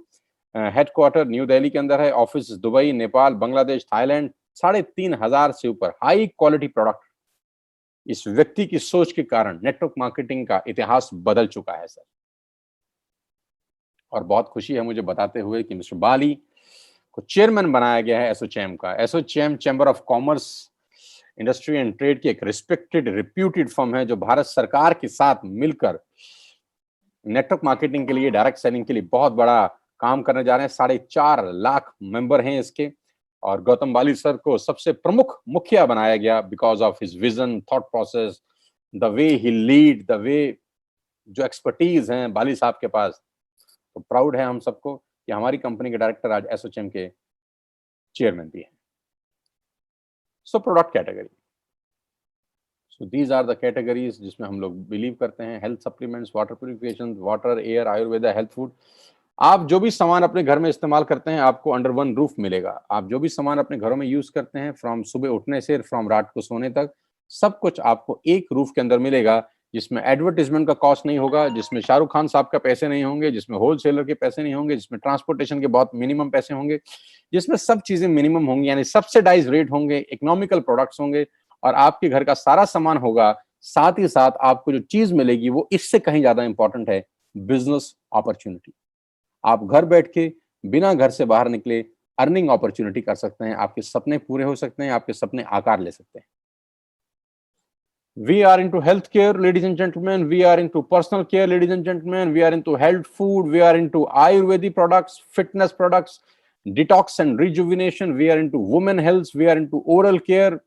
Headquarter new Delhi के अंदर है, office Dubai, Nepal, Bangladesh, Thailand. 3,500 से ऊपर हाई क्वालिटी प्रोडक्ट इस व्यक्ति की सोच के कारण नेटवर्क मार्केटिंग का इतिहास बदल चुका है सर। और बहुत खुशी है मुझे बताते हुए कि मिस्टर बाली को चेयरमैन बनाया गया है एसोचैम का। ASSOCHAM chamber of commerce, industry and trade की एक रिस्पेक्टेड रिप्यूटेड फर्म है जो भारत सरकार के साथ मिलकर नेटवर्क मार्केटिंग के लिए, डायरेक्ट सेलिंग के लिए बहुत बड़ा काम करने जा रहे हैं। 4.5 लाख मेंबर हैं इसके। और गौतम बाली सर को सबसे प्रमुख मुखिया बनाया गया because of his vision, thought process, the way he lead, the way जो एक्सपर्टीज हैं बाली साहब के पास। तो प्राउड है हम सबको कि हमारी कंपनी के डायरेक्टर आज एसोचैम के चेयरमैन भी हैं। So product category, so these are the categories जिसमें हम लोग बिलीव करते हैं। Health supplements, water purification, water, air, Ayurveda, health food. आप जो भी सामान अपने घर में इस्तेमाल करते हैं आपको अंडर वन रूफ मिलेगा। आप जो भी सामान अपने घरों में यूज करते हैं, फ्रॉम सुबह उठने से फ्रॉम रात को सोने तक, सब कुछ आपको एक रूफ के अंदर मिलेगा, जिसमें एडवर्टीजमेंट का कॉस्ट नहीं होगा, जिसमें शाहरुख खान साहब का पैसे नहीं होंगे, जिसमें होलसेलर के पैसे नहीं होंगे, जिसमें ट्रांसपोर्टेशन के बहुत मिनिमम पैसे होंगे, जिसमें सब चीजें मिनिमम होंगी, यानी सब्सिडाइज रेट होंगे, इकोनॉमिकल प्रोडक्ट्स होंगे, और आपके घर का सारा सामान होगा। साथ ही साथ आपको जो चीज मिलेगी वो इससे कहीं ज्यादा इंपॉर्टेंट है, बिजनेस अपॉर्चुनिटी। आप घर बैठ के बिना घर से बाहर निकले अर्निंग अपॉर्चुनिटी कर सकते हैं, आपके सपने पूरे हो सकते हैं, आपके सपने आकार ले सकते हैं। We are into healthcare, ladies and gentlemen. We are into personal care, ladies and gentlemen. We are into health food. We are into Ayurvedic products, fitness products, detox and rejuvenation. We are into women health. We are into oral care,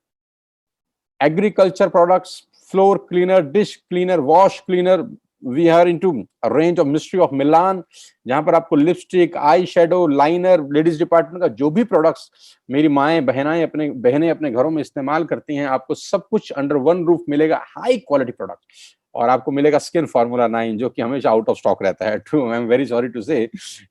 agriculture products, floor cleaner, dish cleaner, wash cleaner. We are into a range of Mystery of Milan, जहां पर आपको lipstick, eye shadow, liner, ladies department का जो भी प्रोडक्ट्स मेरी माएं बहनें अपने घरों में इस्तेमाल करती हैं, आपको सब कुछ अंडर वन रूफ मिलेगा। High quality product. और आपको मिलेगा स्किन फार्मूला 9 जो कि हमेशा आउट ऑफ स्टॉक रहता है। True, I am very sorry to say,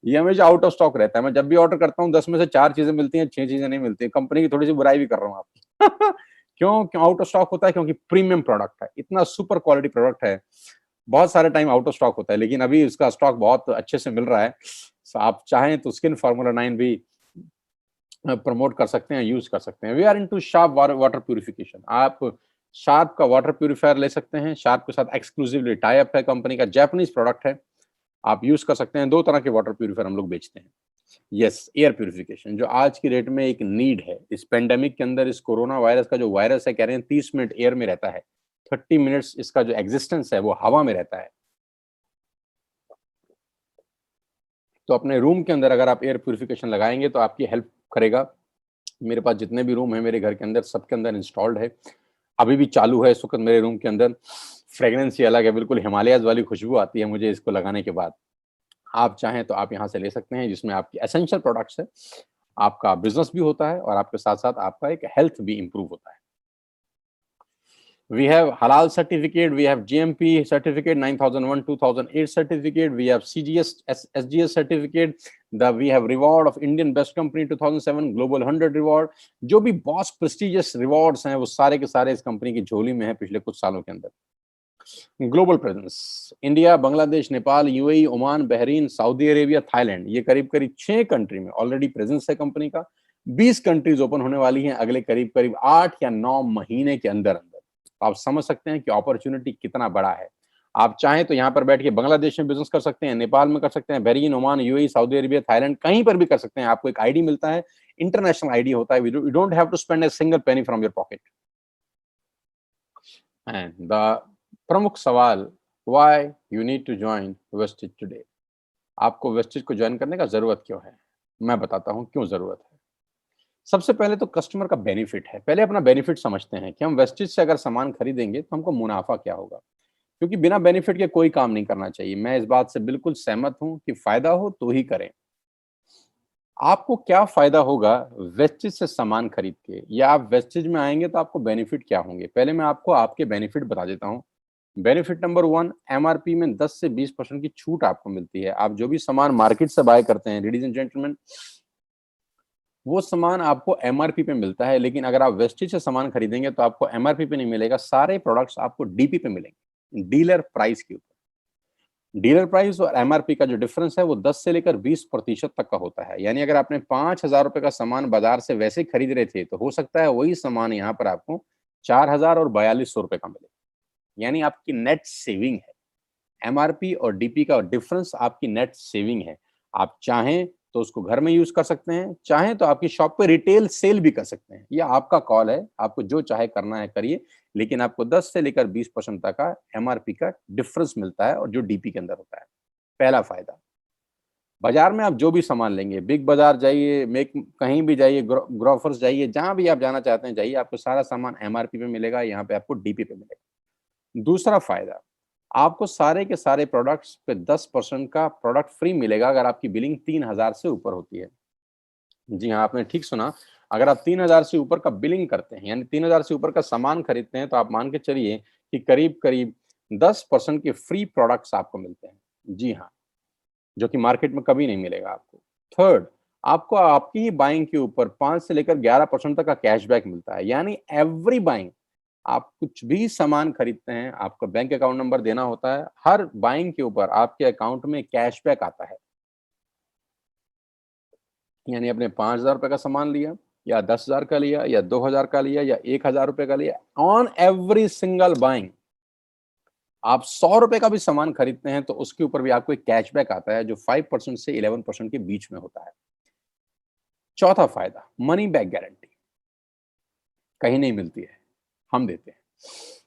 ये हमेशा आउट ऑफ स्टॉक रहता है। मैं जब भी ऑर्डर करता हूँ 10 में से 4 चीजें मिलती हैं, 6 चीजें नहीं मिलती। कंपनी की थोड़ी सी बुराई भी कर रहा हूँ आपकी। क्यों आउट ऑफ स्टॉक होता है? क्योंकि प्रीमियम प्रोडक्ट है, इतना सुपर क्वालिटी प्रोडक्ट है, बहुत सारे टाइम आउट ऑफ स्टॉक होता है, लेकिन अभी इसका स्टॉक बहुत अच्छे से मिल रहा है। सो आप चाहें तो स्किन फार्मूला 9 भी प्रमोट कर सकते हैं, यूज कर सकते हैं। We are into Sharp water purification. आप शार्प का वाटर प्यूरिफायर ले सकते हैं, शार्प के साथ एक्सक्लूसिवली टाई अप है, कंपनी का जापानीज प्रोडक्ट है, आप यूज कर सकते हैं। 2 तरह के वाटर प्यूरिफायर हम लोग बेचते हैं। यस, एयर प्यूरिफिकेशन जो आज की डेट में एक नीड है। इस पेंडेमिक के अंदर, इस कोरोना वायरस का जो वायरस है, कह रहे हैं 30 मिनट एयर में रहता है, 30 मिनट्स इसका जो एग्जिस्टेंस है वो हवा में रहता है। तो अपने रूम के अंदर अगर आप एयर प्यूरिफिकेशन लगाएंगे तो आपकी हेल्प करेगा। मेरे पास जितने भी रूम है मेरे घर के अंदर, सबके अंदर इंस्टॉल्ड है, अभी भी चालू है इस वक्त मेरे रूम के अंदर। फ्रेग्रेंस ही अलग है, बिल्कुल हिमालयस वाली खुशबू आती है मुझे इसको लगाने के बाद। आप चाहें तो आप यहाँ से ले सकते हैं, जिसमें आपकी एसेंशियल प्रोडक्ट्स है, आपका बिजनेस भी होता है और आपके साथ साथ आपका एक हेल्थ भी इंप्रूव होता है। We have halal certificate, we have GMP certificate, 9001 2008 certificate, we have CGS SGS certificate, we have reward of Indian Best Company 2007, Global 100 reward। जो भी बॉस प्रेस्टिजियस रिवॉर्ड्स हैं वो सारे के सारे इस कंपनी की झोली में है पिछले कुछ सालों के अंदर। Global presence, India, Bangladesh, Nepal, UAE, Oman, Bahrain, Saudi Arabia, Thailand, ये करीब करीब 6 कंट्री में ऑलरेडी प्रेजेंस है कंपनी का। 20 कंट्रीज ओपन होने वाली हैं अगले करीब करीब 8 या 9 महीने के अंदर अंदर। आप समझ सकते हैं कि अपॉर्चुनिटी कितना बड़ा है। आप चाहें तो यहाँ पर बैठ के बांग्लादेश में बिजनेस कर सकते हैं, नेपाल में कर सकते हैं, Bahrain, Oman, UAE, Saudi Arabia, Thailand, कहीं पर भी कर सकते हैं। आपको एक आईडी मिलता है, इंटरनेशनल आईडी होता है। You don't have to spend a single penny from your pocket. And the प्रमुख सवाल, why you need to join Vestige today. आपको वेस्टेज को ज्वाइन करने का जरूरत क्यों है? मैं बताता हूँ क्यों जरूरत है। सबसे पहले तो कस्टमर का बेनिफिट है। पहले अपना बेनिफिट समझते हैं कि हम वेस्टेज से अगर सामान खरीदेंगे तो हमको मुनाफा क्या होगा, क्योंकि बिना बेनिफिट के कोई काम नहीं करना चाहिए। मैं इस बात से बिल्कुल सहमत हूं कि फायदा हो तो ही करें। आपको क्या फायदा होगा वेस्टेज से सामान खरीद के, या आप वेस्टेज में आएंगे तो आपको बेनिफिट क्या होंगे? पहले मैं आपको आपके बेनिफिट बता देता हूँ। बेनिफिट नंबर 1, एमआरपी में 10 से 20% की छूट आपको मिलती है। आप जो भी सामान मार्केट से बाय करते हैं लेडीज एंड जेंटलमैन, वो सामान आपको एमआरपी पे मिलता है, लेकिन अगर आप वेस्टेज से सामान खरीदेंगे तो आपको एमआरपी पे नहीं मिलेगा। सारे प्रोडक्ट्स आपको डीपी पे मिलेंगे, डीलर प्राइस के ऊपर। डीलर प्राइस और एमआरपी का जो डिफरेंस है वो 10 से लेकर 20% तक का होता है। यानी अगर आपने 5,000 रुपए का सामान बाजार से वैसे खरीद रहे थे तो हो सकता है वही सामान यहाँ पर आपको 4,000 और 4,200 रुपए का मिलेगा। यानी आपकी नेट सेविंग है। एमआरपी और डीपी का डिफरेंस आपकी नेट सेविंग है। आप चाहें तो उसको घर में यूज कर सकते हैं, चाहें तो आपकी शॉप पे रिटेल सेल भी कर सकते हैं। ये आपका कॉल है, आपको जो चाहे करना है करिए, लेकिन आपको 10 से लेकर 20% तक का एमआरपी का डिफरेंस मिलता है और जो डीपी के अंदर होता है। पहला फायदा। बाजार में आप जो भी सामान लेंगे, बिग बाजार जाइए, मेक कहीं भी जाइए, ग्रोफर्स जाइए, जहां भी आप जाना चाहते हैं जाइए, आपको सारा सामान एमआरपी पे मिलेगा, यहाँ पे आपको डीपी पे मिलेगा। दूसरा फायदा, आपको सारे के सारे प्रोडक्ट्स पे 10% का प्रोडक्ट फ्री मिलेगा अगर आपकी बिलिंग 3,000 से ऊपर होती है। जी हाँ, आपने ठीक सुना। अगर आप 3,000 से ऊपर का बिलिंग करते हैं, यानी 3,000 से ऊपर का सामान खरीदते हैं, तो आप मान के चलिए कि करीब-करीब 10% के फ्री प्रोडक्ट्स आपको मिलते हैं। जी हाँ, जो कि मार्केट में कभी नहीं मिलेगा आपको। थर्ड, आपको आपकी ही बाइंग के ऊपर 5 से लेकर 11% तक का कैशबैक मिलता है। यानी एवरी बाइंग, आप कुछ भी सामान खरीदते हैं, आपका बैंक अकाउंट नंबर देना होता है, हर बाइंग के ऊपर आपके अकाउंट में कैशबैक आता है। यानी आपने 5,000 रुपए का सामान लिया, या 10,000 का लिया, या 2,000 का लिया, या 1,000 रुपए का लिया, ऑन एवरी सिंगल बाइंग आप 100 रुपए का भी सामान खरीदते हैं तो उसके ऊपर भी आपको एक कैशबैक आता है, जो 5% से 11% के बीच में होता है। चौथा फायदा, मनी बैक गारंटी। कहीं नहीं मिलती है, हम देते हैं।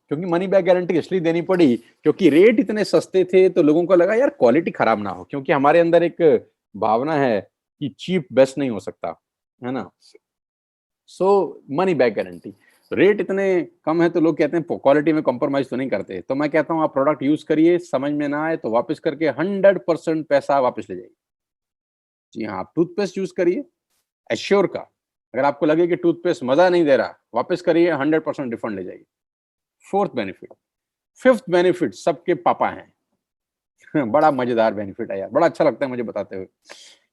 क्योंकि मनी बैक गारंटी इसलिए देनी पड़ी क्योंकि रेट इतने सस्ते थे, तो लोगों को लगा यार क्वालिटी खराब ना हो, क्योंकि हमारे अंदर एक भावना है कि चीप बेस्ट नहीं हो सकता, है ना? सो मनी बैक गारंटी। रेट इतने कम है तो लोग कहते हैं क्वालिटी में कॉम्प्रोमाइज तो नहीं करते। तो मैं कहता हूँ आप प्रोडक्ट यूज करिए, समझ में ना आए तो वापस करके 100% पैसा वापस ले जाइए। जी हाँ, आप टूथपेस्ट यूज करिए, एश्योर का। अगर आपको लगे कि टूथपेस्ट मजा नहीं दे रहा, वापस करिए, 100% रिफंड ले जाइए। Fourth benefit. फिफ्थ बेनिफिट सबके पापा हैं। बड़ा मजेदार बेनिफिट है यार, बड़ा अच्छा लगता है मुझे बताते हुए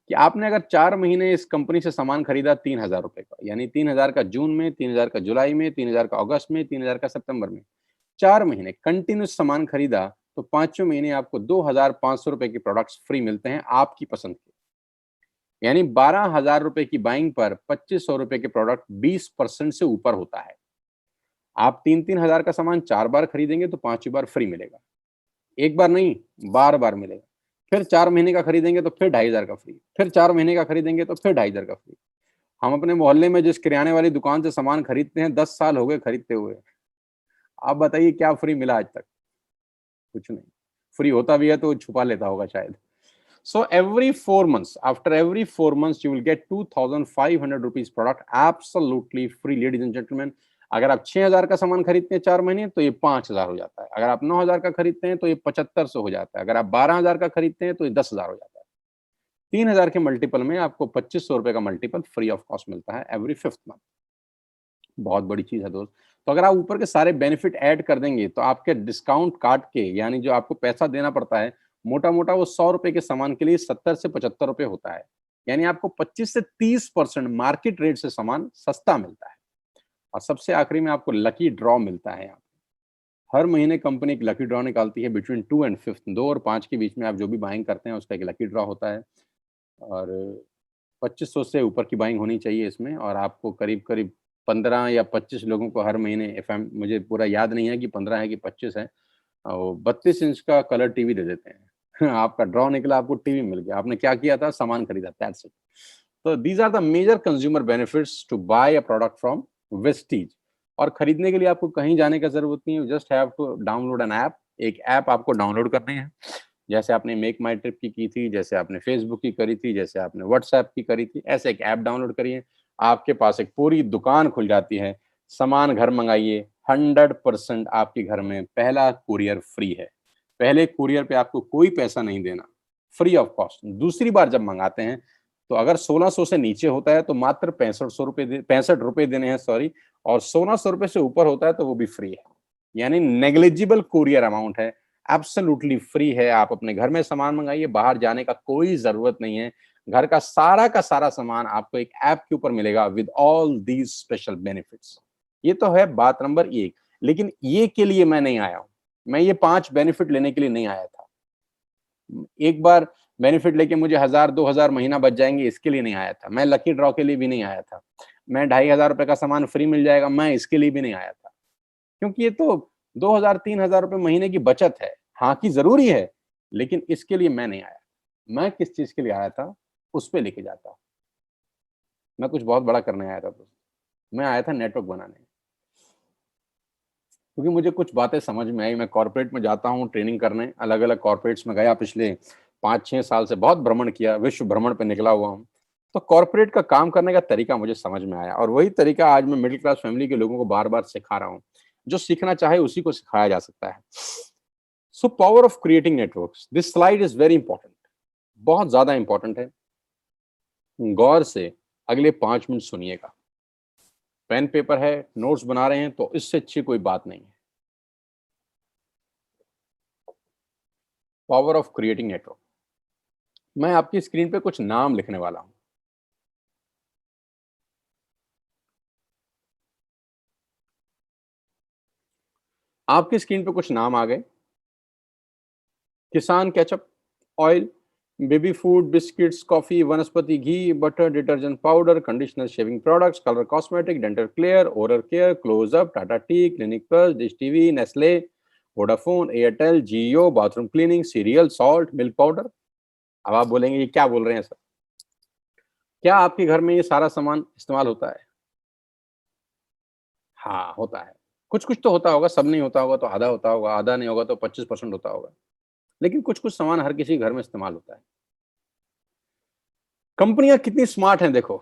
कि आपने अगर 4 महीने इस कंपनी से सामान खरीदा 3,000 रुपए का, यानी 3,000 का जून में, 3,000 का जुलाई में, 3,000 का अगस्त में, 3,000 का सितंबर में, 4 महीने कंटिन्यूस सामान खरीदा, तो 5वें महीने आपको 2,500 रुपए के प्रोडक्ट्स फ्री मिलते हैं आपकी पसंद के। यानी 12,000 रुपए की बाइंग पर 2,500 रुपए के प्रोडक्ट 20% से ऊपर होता है। आप 3-3 हजार का सामान 4 बार खरीदेंगे तो 5वीं बार फ्री मिलेगा। एक बार नहीं, बार-बार मिलेगा। फिर 4 महीने का खरीदेंगे तो फिर 2,500 का फ्री, फिर 4 महीने का खरीदेंगे तो फिर 2,500 का फ्री। हम अपने मोहल्ले में जिस किराने वाली दुकान से सामान खरीदते हैं, 10 साल हो गए खरीदते हुए। आप बताइए क्या फ्री मिला आज तक? कुछ नहीं। फ्री होता भी है तो छुपा लेता होगा शायद। So every 4 months, after every 4 months, you will get 2,500 rupees product absolutely free, ladies and gentlemen. अगर आप 6,000 का सामान खरीदते हैं 4 महीने तो ये 5,000 हो जाता है। अगर आप 9,000 का खरीदते हैं तो ये 7500 हो जाता है। अगर आप 12,000 का खरीदते हैं तो ये 10,000 हो जाता है। 3,000 के मल्टीपल में आपको 2,500 रुपए का मल्टीपल फ्री ऑफ कॉस्ट मिलता है एवरी 5th मंथ। बहुत बड़ी चीज है दोस्त। तो अगर आप ऊपर के सारे बेनिफिट ऐड कर देंगे तो आपके डिस्काउंट काट के, यानी जो आपको पैसा देना पड़ता है, मोटा-मोटा वो 100 रुपए के सामान के लिए 70 से 75 रुपए होता है। यानी आपको 25 से 30% मार्केट रेट से सामान सस्ता मिलता है। और सबसे आखिरी में आपको लकी ड्रॉ मिलता है यहाँ पे। हर महीने कंपनी एक लकी ड्रॉ निकालती है बिटवीन 2 एंड 5th, 2 और 5 के बीच में आप जो भी बाइंग करते हैं उसका एक लकी ड्रॉ होता है। और 2500 से ऊपर की बाइंग होनी चाहिए इसमें, और आपको करीब-करीब 15 या 25 लोगों को हर महीने, इफ आई एम, मुझे पूरा याद नहीं है कि 15 है कि 25 है, वो 32 इंच का कलर टीवी दे देते हैं। आपका ड्रॉ निकला, आपको टीवी मिल गया। आपने क्या किया था? सामान खरीदा, दैट्स इट। तो these are the major consumer benefits to buy a product from Vestige. और खरीदने के लिए आपको कहीं जाने का ज़रूरत नहीं है, you just have to download an app. एक ऐप आपको डाउनलोड करनी है। जैसे आपने मेक माई ट्रिप की थी, जैसे आपने फेसबुक की करी थी, जैसे आपने व्हाट्सएप की करी थी, ऐसे एक ऐप डाउनलोड करिए। आपके पास एक पूरी दुकान खुल जाती है। सामान घर मंगाइए, 100% आपके घर में पहला कुरियर फ्री है। पहले कुरियर पे आपको कोई पैसा नहीं देना, फ्री ऑफ कॉस्ट। दूसरी बार जब मंगाते हैं तो अगर 1600 से नीचे होता है तो मात्र 65 रुपए देने हैं, सॉरी। और 1600 रुपए से ऊपर होता है तो वो भी फ्री है। यानी नेग्लिजिबल कुरियर अमाउंट है, एब्सोल्युटली फ्री है। आप अपने घर में सामान मंगाइए, बाहर जाने का कोई जरूरत नहीं है। घर का सारा सामान आपको एक ऐप के ऊपर मिलेगा with all these special benefits. ये तो है बात नंबर 1। लेकिन ये के लिए मैं नहीं आया हूं, मैं ये 5 बेनिफिट लेने के लिए नहीं आया था। एक बार बेनिफिट लेके मुझे 1,000-2,000 महीना बच जाएंगे, इसके लिए नहीं आया था। मैं लकी ड्रॉ के लिए भी नहीं आया था। मैं 2,500 रुपए का सामान फ्री मिल जाएगा, मैं इसके लिए भी नहीं आया था। क्योंकि ये तो 2000-3000 रुपए महीने की बचत है। हाँ कि ज़रूरी है, लेकिन इसके लिए मैं नहीं आया। मैं किस चीज़ के लिए आया था, उस पे लेके जाता। मैं कुछ बहुत बड़ा करने आया था दोस्त। मैं आया था नेटवर्क बनाने। क्योंकि मुझे कुछ बातें समझ में आई, मैं कॉर्पोरेट में जाता हूँ ट्रेनिंग करने, अलग-अलग कॉर्पोरेट्स में गया पिछले 5-6 साल से बहुत भ्रमण किया, विश्व भ्रमण पे निकला हुआ हूँ। तो कॉर्पोरेट का काम करने का तरीका मुझे समझ में आया और वही तरीका आज मैं मिडिल क्लास फैमिली के लोगों को बार-बार सिखा रहा हूँ। जो सीखना चाहे उसी को सिखाया जा सकता है। So power of creating networks, this slide is very important, बहुत ज़्यादा इंपॉर्टेंट है। गौर से अगले 5 मिनट सुनिएगा। पेन पेपर है, नोट्स बना रहे हैं तो इससे अच्छी कोई बात नहीं है। Power of creating network. मैं आपकी स्क्रीन पे कुछ नाम लिखने वाला हूं। आपकी स्क्रीन पे कुछ नाम आ गए। Kisan ketchup, oil, baby food, biscuits, coffee, वनस्पति घी, butter, detergent powder, conditioner, shaving products, colour cosmetic, dental care, oral care, Closeup, Tata tea, Clinic Plus, Dish TV, Nestle, Vodafone, Airtel, Jio, bathroom cleaning, cereal, salt, milk powder. अब आप बोलेंगे ये क्या बोल रहे हैं सर? क्या आपके घर में ये सारा सामान इस्तेमाल होता है? हाँ, होता है। कुछ-कुछ तो होता होगा, सब नहीं होता होगा तो आधा होता होगा, आधा नहीं होगा तो 25% होता होगा। लेकिन कुछ-कुछ सामान हर किसी के घर में इस्तेमाल होता है। कंपनियाँ कितनी स्मार्ट हैं देखो,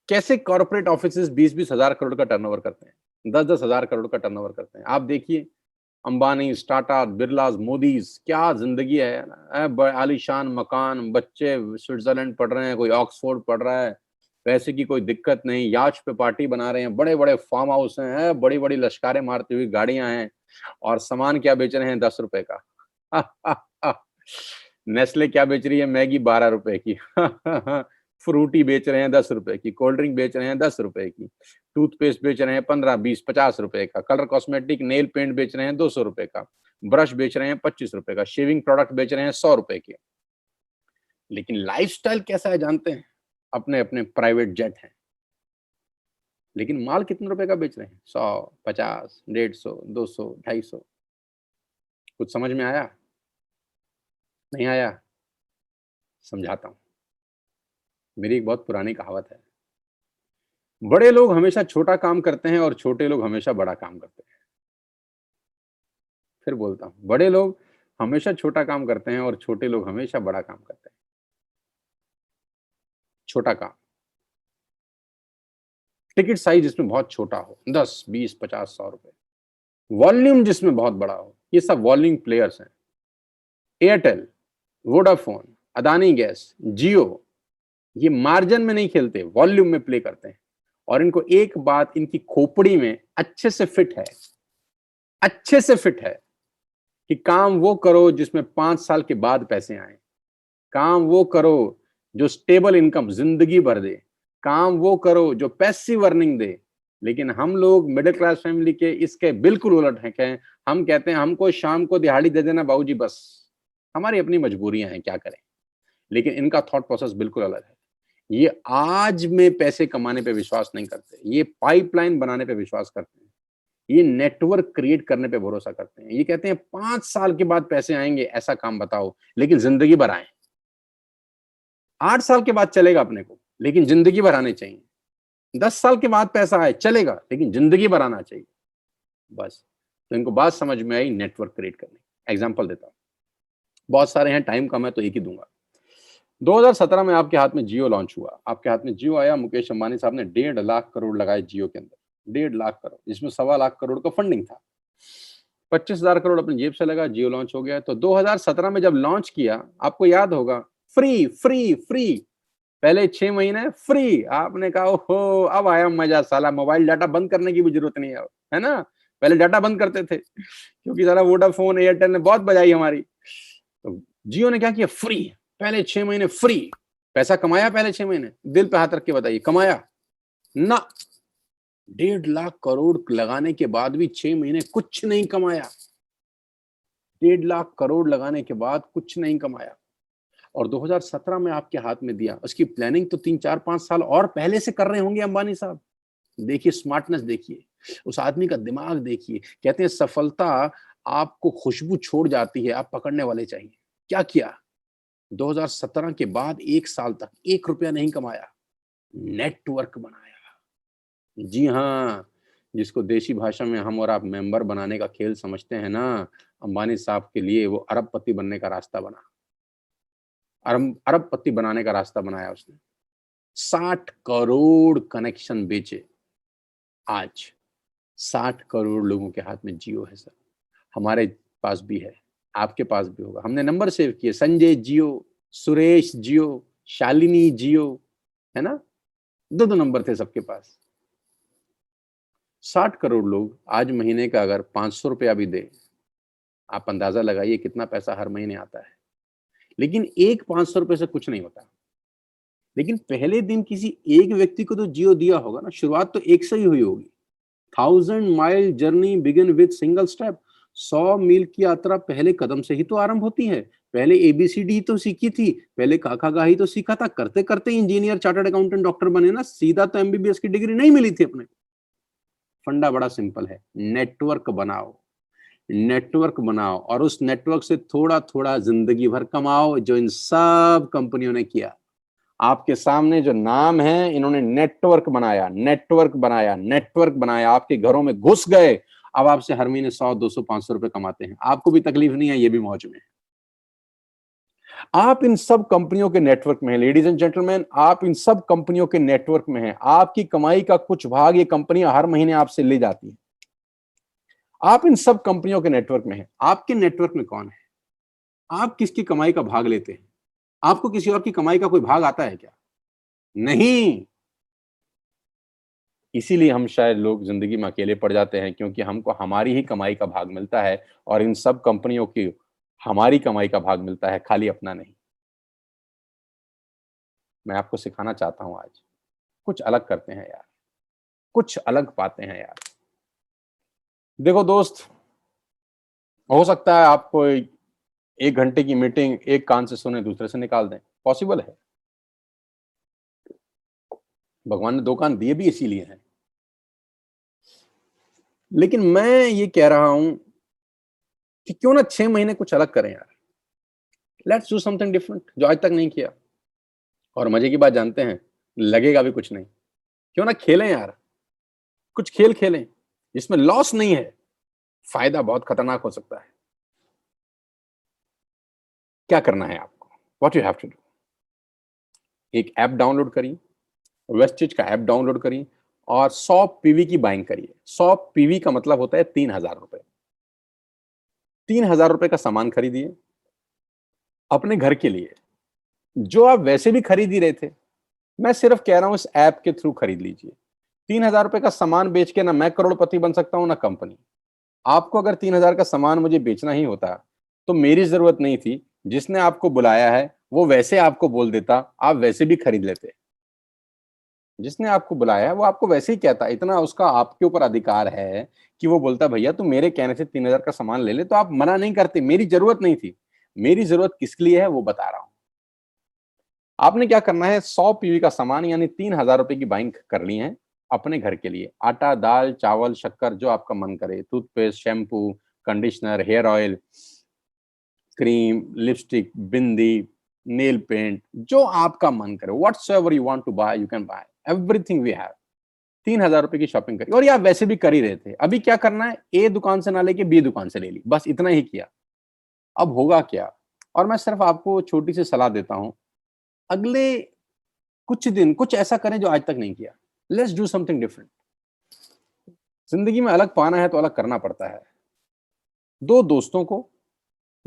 कैसे कॉर्पोरेट ऑफिसेज़ 20-20 हज़ार करोड़ का टर्नओवर करते हैं, 10-10 हज़ार करोड़ का टर्नओवर करते हैं। आप देखिए अंबानीज़, टाटा, बिरलाज़, मोदीज़, क्या ज़िंदगी है ना? ब आलीशान मकान, बच्चे स्विट्ज़रलैंड पढ़ रहे हैं, कोई ऑक्सफोर्ड पढ़ रहा है, पैसे की कोई दिक्कत नहीं, याच पे पार्टी बना रहे हैं, बड़े-बड़े फार्म हाउस हैं, बड़ी-बड़ी लश्कारें मारती हुई गाड़ियाँ हैं और सामान क्या बेच रहे हैं ₹10 का। नेस्ले क्या बेच रही है? मैगी ₹12 की। फ्रूटी बेच रहे हैं ₹10 की, कोल्ड ड्रिंक बेच रहे हैं ₹10 की, टूथपेस्ट बेच रहे हैं 15, 20, ₹50 का, कलर कॉस्मेटिक, नेल पेंट बेच रहे हैं ₹200 का, ब्रश बेच रहे हैं ₹25 का, शेविंग प्रोडक्ट बेच रहे हैं ₹100 के। लेकिन लाइफ़स्टाइल कैसा है जानते हैं? अपने-अपने प्राइवेट जेट हैं। लेकिन माल कितने रुपए का बेच रहे हैं? 100, 50, 150, 200, 250। कुछ समझ में आया? नहीं आया? समझाता हूँ। मेरी एक बहुत पुरानी कहावत है। बड़े लोग हमेशा छोटा काम करते हैं और छोटे लोग हमेशा बड़ा काम करते हैं। फिर बोलता हूँ, बड़े लोग हमेशा छोटा काम करते हैं और छोटे लोग हमेशा बड़ा काम करते हैं। छोटा काम, टिकट साइज़ जिसमें बहुत छोटा हो, 10, 20, 50, ₹100। वॉल्यूम जिसमें बहुत बड़ा हो, ये सब वॉल्यूम प्लेयर्स हैं। एयरटेल, वोडाफ़ोन, अदानी गैस, जियो, ये मार्जिन में नहीं खेलते, वॉल्यूम में प्ले करते हैं। और इनको एक बात इनकी खोपड़ी में अच्छे से फिट है कि काम वो करो जिसमें 5 साल के बाद पैसे आएँ। काम वो करो जो स्टेबल इनकम ज़िंदगी भर दे। काम वो करो जो पैसिव अर्निंग दे। लेकिन हम लोग मिडल क्लास फैमिली के इसके बिल्कुल उलट हैं क्या? हम कहते हैं हमको शाम को दिहाड़ी दे देना बाबूजी बस। हमारी अपनी मजबूरियाँ हैं, क्या करें? लेकिन इनका थॉट प्रोसेस बिल्कुल अलग है। ये आज में पैसे कमाने पे विश्वास नहीं करते। ये पाइपलाइन बनाने पे विश्वास करते हैं। ये नेटवर्क क्रिएट करने पे भरोसा करते हैं। ये कहते हैं 5 साल के बाद पैसे आएँगे, ऐसा काम बताओ, लेकिन ज़िंदगी भर आएँ। 8 साल के बाद चलेगा अपने को, लेकिन ज़िंदगी भर आने चाहिए। 10 साल के बाद पैसा आए, चलेगा, लेकिन ज़िंदगी भर आना चाहिए। बस, तो इनको बात समझ में आई नेटवर्क क्रिएट करने की। एग्ज़ाम्पल देता हूँ। बहुत सारे हैं, टाइम कम है तो एक ही दूँगा। 2017 में आपके हाथ में जियो लॉन्च हुआ। आपके हाथ में जियो आया, मुकेश अंबानी साहब ने 1.5 लाख करोड़ लगाए जियो के अंदर। 1.5 करोड़, जिसमें 1.25 लाख करोड़ का फंडिंग था। 25,000 करोड़ अपनी जेब से लगा, जियो लॉन्च हो गया। तो 2017 में जब लॉन्च किया, आपको याद होगा, फ्री, फ्री, फ्री, पहले 6 महीने फ्री। आपने कहा ओहो! अब आया मज़ा, साला मोबाइल डाटा बंद करने की भी ज़रूरत नहीं है अब, है ना? पहले डाटा बंद करते थे, क्योंकि साला वोडाफ़ोन, एयरटेल ने बहुत बजाई हमारी। तो जियो ने क्या किया? फ्री, पहले 6 महीने फ्री। पैसा कमाया पहले 6 महीने? दिल पे हाथ रख के बताइए, कमाया? ना। 1.5 लाख करोड़ लगाने के बाद भी 6 महीने कुछ नहीं कमाया। 1.5 लाख करोड़ लगाने के बाद कुछ नहीं कमाया। और 2017 में आपके हाथ में दिया। उसकी प्लानिंग तो 3, 4, 5 साल और पहले से कर रहे होंगे अंबानी साहब। देखिए स्मार्टनेस देखिए। उस आदमी का दिमाग देखिए। कहते हैं सफलता आपको खुशबू छोड़ जाती है, आप पकड़ने वाले चाहिए। क्या किया? 2017 के बाद 1 साल तक 1 रुपया नहीं कमाया, नेटवर्क बनाया। जी हाँ, जिसको देशी भाषा में हम और आप मेंबर बनाने का खेल समझते हैं ना, अंबानी साहब के लिए वो अरबपति बनने का रास्ता बना। अरबपति बनाने का रास्ता बनाया उसने। 60 करोड़ कनेक्शन बेचे। आज 60 करोड़ लोगों के हाथ में जियो है सर। हमारे पास भी है, आपके पास भी होगा। हमने नंबर सेव किए, संजय जियो, सुरेश जियो, शालिनी जियो, है ना? 2-2 नंबर थे सबके पास। 60 करोड़ लोग आज महीने का अगर 500 रुपया भी दे, आप अंदाजा लगाइए कितना पैसा हर महीने आता है। लेकिन एक 500 रुपए से कुछ नहीं होता। लेकिन पहले दिन किसी एक व्यक्ति को तो जियो दिया होगा ना, शुरुआत तो एक से ही हुई होगी। 1000 mile journey begin with single step. 100 मील की यात्रा पहले कदम से ही तो आरंभ होती है। पहले एबीसीडी तो सीखी थी, पहले काका गाही तो सीखा था, करते करते इंजीनियर, चार्टर्ड अकाउंटेंट, डॉक्टर बने ना, सीधा तो एमबीबीएस की डिग्री नहीं मिली थी अपने। फंडा बड़ा सिंपल है, नेटवर्क बनाओ। नेटवर्क बनाओ और उस नेटवर्क से थोड़ा थोड़ा जिंदगी भर कमाओ, जो इन सब कंपनियों ने किया। आपके सामने जो नाम है, इन्होंने नेटवर्क बनाया, नेटवर्क बनाया, नेटवर्क बनाया, आपके घरों में घुस गए। अब आपसे हर महीने 100, 200, 500 रुपए कमाते हैं। आपको भी तकलीफ नहीं है, ये भी मौज में है। आप इन सब कंपनियों के नेटवर्क में हैं लेडीज एंड जेंटलमैन, आप इन सब कंपनियों के नेटवर्क में हैं। आपकी कमाई का कुछ भाग ये कंपनियां हर महीने आपसे ले जाती हैं। आप इन सब कंपनियों के नेटवर्क में हैं। आपके नेटवर्क में कौन है? आप किसकी कमाई का भाग लेते हैं? आपको किसी और की कमाई का कोई भाग आता है क्या? नहीं। इसीलिए हम शायद लोग जिंदगी में अकेले पड़ जाते हैं, क्योंकि हमको हमारी ही कमाई का भाग मिलता है और इन सब कंपनियों की हमारी कमाई का भाग मिलता है, खाली अपना नहीं। मैं आपको सिखाना चाहता हूं आज, कुछ अलग करते हैं यार, कुछ अलग पाते हैं यार। देखो दोस्त, हो सकता है आपको 1 घंटे की मीटिंग एक कान से सुने दूसरे से निकाल दें, पॉसिबल है। भगवान ने 2 कान दिए भी इसीलिए हैं। लेकिन मैं ये कह रहा हूं कि क्यों ना 6 महीने कुछ अलग करें यार। लेट्स डू समथिंग डिफरेंट, जो आज तक नहीं किया। और मजे की बात जानते हैं, लगेगा भी कुछ नहीं। क्यों ना खेलें यार, कुछ खेल खेलें जिसमें लॉस नहीं है, फायदा बहुत खतरनाक हो सकता है। क्या करना है आपको? What you have to do, एक ऐप डाउनलोड करिए, वेस्टेज का ऐप डाउनलोड करिए और 100 पीवी की बाइंग करिए। 100 पीवी का मतलब होता है 3000 रुपए। 3000 रुपए का सामान खरीदिए अपने घर के लिए, जो आप वैसे भी खरीद ही रहे थे। मैं सिर्फ कह रहा हूं इस ऐप के थ्रू खरीद लीजिए। 3000 रुपए का सामान बेच के ना मैं करोड़पति बन सकता हूं ना कंपनी। आपको अगर 3000 का सामान मुझे बेचना ही होता तो मेरी जरूरत नहीं थी। जिसने आपको बुलाया है वो वैसे आपको बोल देता, आप वैसे भी खरीद लेते। जिसने आपको बुलाया है वो आपको वैसे ही कहता, इतना उसका आपके ऊपर अधिकार है कि वो बोलता भैया तू मेरे कहने से 3000 का सामान ले ले, तो आप मना नहीं करते। मेरी जरूरत नहीं थी। मेरी जरूरत किसके लिए है वो बता रहा हूं। आपने क्या करना है, 100 पीवी का सामान यानी 3000 रुपए की बाइंग करनी है अपने घर के लिए। आटा, दाल, चावल, शक्कर, जो आपका मन करे, toothpaste, shampoo, conditioner, hair oil, cream, lipstick, bindi, nail paint, जो आपका मन करे, whatsoever you want to buy you can buy, everything we have. 3000 रुपए की शॉपिंग करी और ये आप वैसे भी कर ही रहे थे। अभी क्या करना है, ए दुकान से ना लेके बी दुकान से ले ली, बस इतना ही किया। अब होगा क्या? और मैं सिर्फ आपको छोटी सी सलाह देता हूं, अगले कुछ दिन कुछ ऐसा करें जो आज तक नहीं किया। Let's do something different. जिंदगी में अलग पाना है तो अलग करना पड़ता है। 2 दोस्तों को,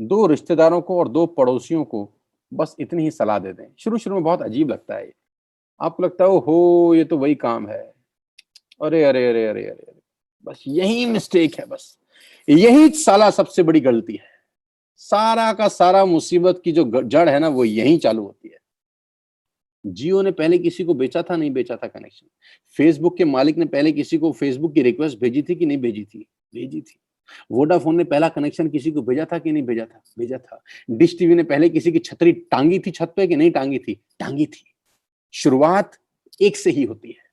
2 रिश्तेदारों को और 2 पड़ोसियों को बस इतनी ही सलाह दे दें। शुरू शुरू में बहुत अजीब लगता है ये। आपको लगता है ओहो ये तो वही काम है, अरे अरे अरे अरे अरे अरे, बस यही मिस्टेक है, बस यही साला सबसे बड़ी गलती है। सारा का सारा मुसीबत की जो जड़ है ना वो यहीं चालू होती है। जियो ने पहले किसी को बेचा था, नहीं बेचा था कनेक्शन? फेसबुक के मालिक ने पहले किसी को फेसबुक की रिक्वेस्ट भेजी थी कि नहीं भेजी थी? भेजी थी। वोडाफोन ने पहला कनेक्शन किसी को भेजा था कि नहीं भेजा था? भेजा था। डिश टीवी ने पहले किसी की छतरी टांगी थी छत पे कि नहीं टांगी थी? टांगी थी। शुरुआत एक से ही होती है।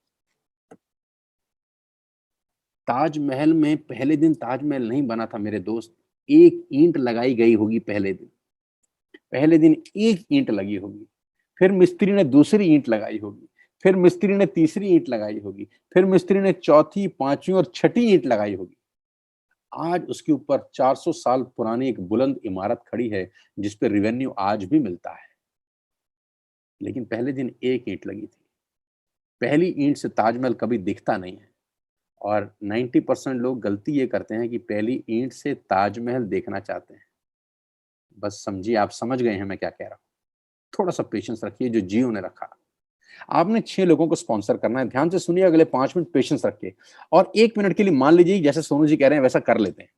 ताजमहल में पहले दिन ताजमहल नहीं बना था मेरे दोस्त, एक ईंट लगाई गई होगी पहले दिन। पहले दिन एक ईंट लगी होगी, फिर मिस्त्री ने दूसरी ईंट लगाई होगी, फिर मिस्त्री ने तीसरी ईंट लगाई होगी, फिर मिस्त्री ने चौथी, पांचवी और छठी ईंट लगाई होगी। आज उसके ऊपर 400 साल पुरानी एक बुलंद इमारत खड़ी है, जिस पे रेवेन्यू आज भी मिलता है। लेकिन पहले दिन एक ईंट लगी थी। पहली ईंट से ताजमहल कभी दिखता नहीं है। और 90% लोग गलती ये करते हैं कि पहली ईंट से ताजमहल देखना चाहते हैं। बस समझिए, आप समझ गए हैं मैं क्या कह रहा हूँ। थोड़ा सा पेशेंस रखिए, जो जियो ने रखा। आपने 6 लोगों को स्पॉन्सर करना है। ध्यान से सुनिए, अगले 5 मिनट पेशेंस रखिए और 1 मिनट के लिए मान लीजिए जैसे सोनू जी कह रहे हैं वैसा कर लेते हैं।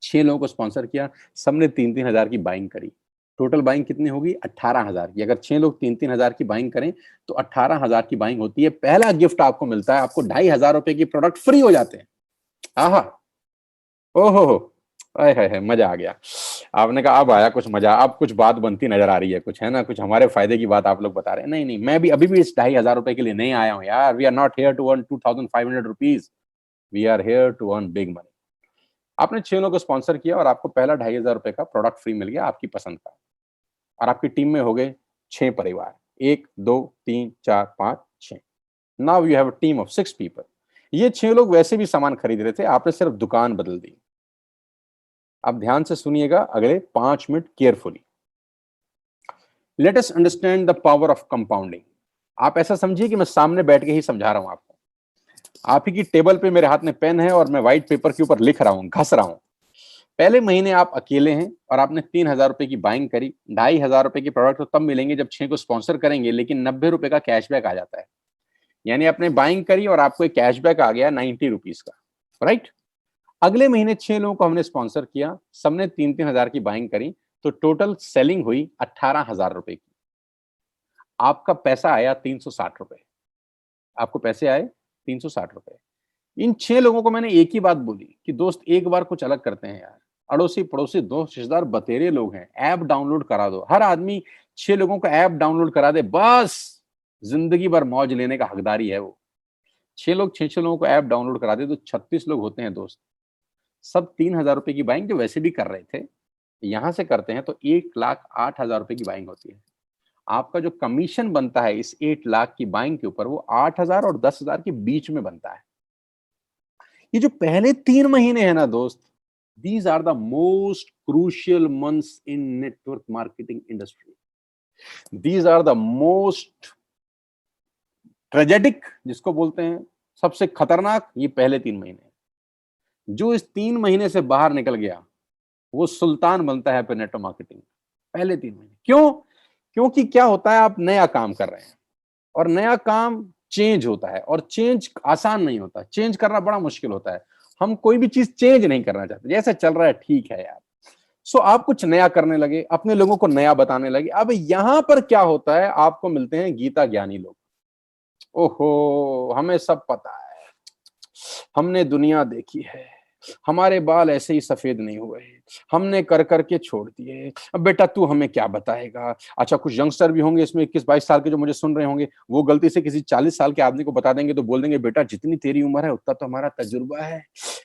6 लोगों को स्पॉन्सर किया, सबने 3-3 हजार की बाइंग करी। टोटल बाइंग कितनी होगी? 18,000 की। अगर 6 लोग 3-3 हजार की बाइंग करें तो 18,000 की बाइंग होती है। पहला गिफ्ट आपको मिलता है, आपको 2,500 रुपए की प्रोडक्ट फ्री हो जाते हैं। आहा, ओहो हो, आय हाय हाय, मजा आ गया। आपने कहा अब आया कुछ मजा, अब कुछ बात बनती नजर आ रही है, कुछ है ना, कुछ हमारे फायदे की बात आप लोग बता रहे हैं। नहीं नहीं, मैं भी अभी भी इस 2,500 रुपए के लिए नहीं आया हूं यार। We are not here to earn 2,500 rupees, we are here to earn big money. आपने 6 लोगों को स्पॉन्सर किया और आपको पहला 2,500 रुपए का प्रोडक्ट फ्री मिल गया आपकी पसंद का। और आपकी टीम में हो गए 6 परिवार, 1 2 3 4 5 6। Now you have a team of 6 people. ये 6 लोग वैसे भी सामान खरीद रहे थे, आपने सिर्फ दुकान बदल दी। अब ध्यान से सुनिएगा अगले 5 minute carefully. Let us understand the power of compounding. आप ऐसा समझिए कि मैं सामने बैठ के ही समझा रहा हूं आपको। आप ही की टेबल पे मेरे हाथ में पेन है और मैं व्हाइट पेपर के ऊपर लिख रहा हूं, घस रहा हूं। पहले महीने आप अकेले हैं और आपने 3,000 रुपए की बाइंग करी। 2,500 रुपए की प्रोडक्ट तो तब मिलेंगे जब 6 को स्पॉन्सर करेंगे, लेकिन 90 रुपए का कैशबैक आ जाता है। यानी आपने बाइंग करी और आपको एक कैशबैक आ गया 90 रुपीज का, राइट। अगले महीने 6 लोगों को हमने स्पॉन्सर किया, सबने 3-3 हजार की बाइंग करी, तो टोटल सेलिंग हुई 18,000 रुपए की। आपका पैसा आया 360 रुपए। आपको पैसे आए 360 रुपए। इन 6 लोगों को मैंने एक ही बात बोली कि दोस्त एक बार कुछ अलग करते हैं यार। अड़ोसी पड़ोसी दोस्त रिश्तेदार बतेरे लोग हैं, ऐप डाउनलोड करा दो। हर आदमी 6 लोगों का ऐप डाउनलोड करा दे, बस जिंदगी भर मौज लेने का हकदारी है वो। 6 लोग 6 लोगों को ऐप डाउनलोड करा दे तो 36 लोग होते हैं दोस्त। सब 3,000 रुपए की बाइंग जो वैसे भी कर रहे थे, यहां से करते हैं तो 1,08,000 रुपए की बाइंग होती है। आपका जो कमीशन बनता है इस 8 लाख की बाइंग के ऊपर, वो 8,000 और 10,000 के बीच में बनता है। ये जो पहले 3 महीने हैं ना दोस्त, these are the most crucial months in network marketing industry. These are the most tragedic, जिसको बोलते हैं सबसे खतरनाक, ये पहले 3 महीने। जो इस 3 महीने से बाहर निकल गया वो सुल्तान बनता है फिर नेटवर्क मार्केटिंग। पहले 3 महीने क्यों? क्योंकि क्या होता है, आप नया काम कर रहे हैं और नया काम चेंज होता है और चेंज आसान नहीं होता, चेंज करना बड़ा मुश्किल होता है। हम कोई भी चीज चेंज नहीं करना चाहते, जैसे चल रहा है ठीक है यार। सो आप कुछ नया करने लगे, अपने लोगों को नया बताने लगे। अब यहां पर क्या होता है, आपको मिलते हैं गीता ज्ञानी लोग। ओहो, हमें सब पता है, हमने दुनिया देखी है, हमारे बाल ऐसे ही सफेद नहीं हुए, हमने कर करके छोड़ दिए, अब बेटा तू हमें क्या बताएगा। अच्छा, कुछ यंगस्टर भी होंगे इसमें 21-22 साल के जो मुझे सुन रहे होंगे, वो गलती से किसी 40 साल के आदमी को बता देंगे तो बोल देंगे बेटा जितनी तेरी उम्र है उतना तो हमारा तजुर्बा है।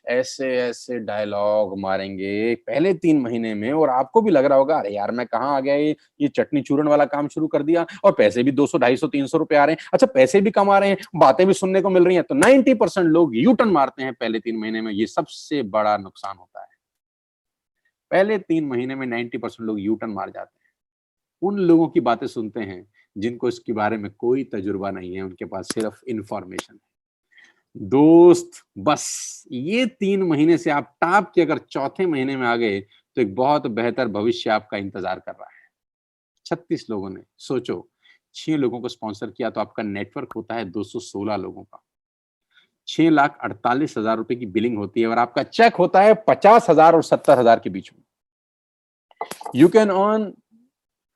ऐसे ऐसे डायलॉग मारेंगे पहले 3 महीने में और आपको भी लग रहा होगा अरे यार मैं कहाँ आ गया, ये चटनी चूरन वाला काम शुरू कर दिया और पैसे भी 200 250 300 रुपए आ रहे हैं। अच्छा, पैसे भी कमा रहे हैं, बातें भी सुनने को मिल रही हैं। तो 90% लोग यू टर्न मारते हैं पहले 3 महीने में। ये सबसे बड़ा नुकसान होता है। पहले 3 महीने में 90% लोग यू टर्न मार जाते हैं। उन लोगों की बातें सुनते हैं जिनको इसके बारे में कोई तजुर्बा नहीं है, उनके पास सिर्फ इंफॉर्मेशन है। दोस्त बस ये 3 महीने से आप टाप के अगर चौथे महीने में आ गए तो एक बहुत बेहतर भविष्य आपका इंतजार कर रहा है। 36 लोगों ने, सोचो 6 लोगों को स्पॉन्सर किया तो आपका नेटवर्क होता है 216 लोगों का। 6,48,000 रुपए की बिलिंग होती है और आपका चेक होता है 50,000 और 70,000 के बीच में। You can earn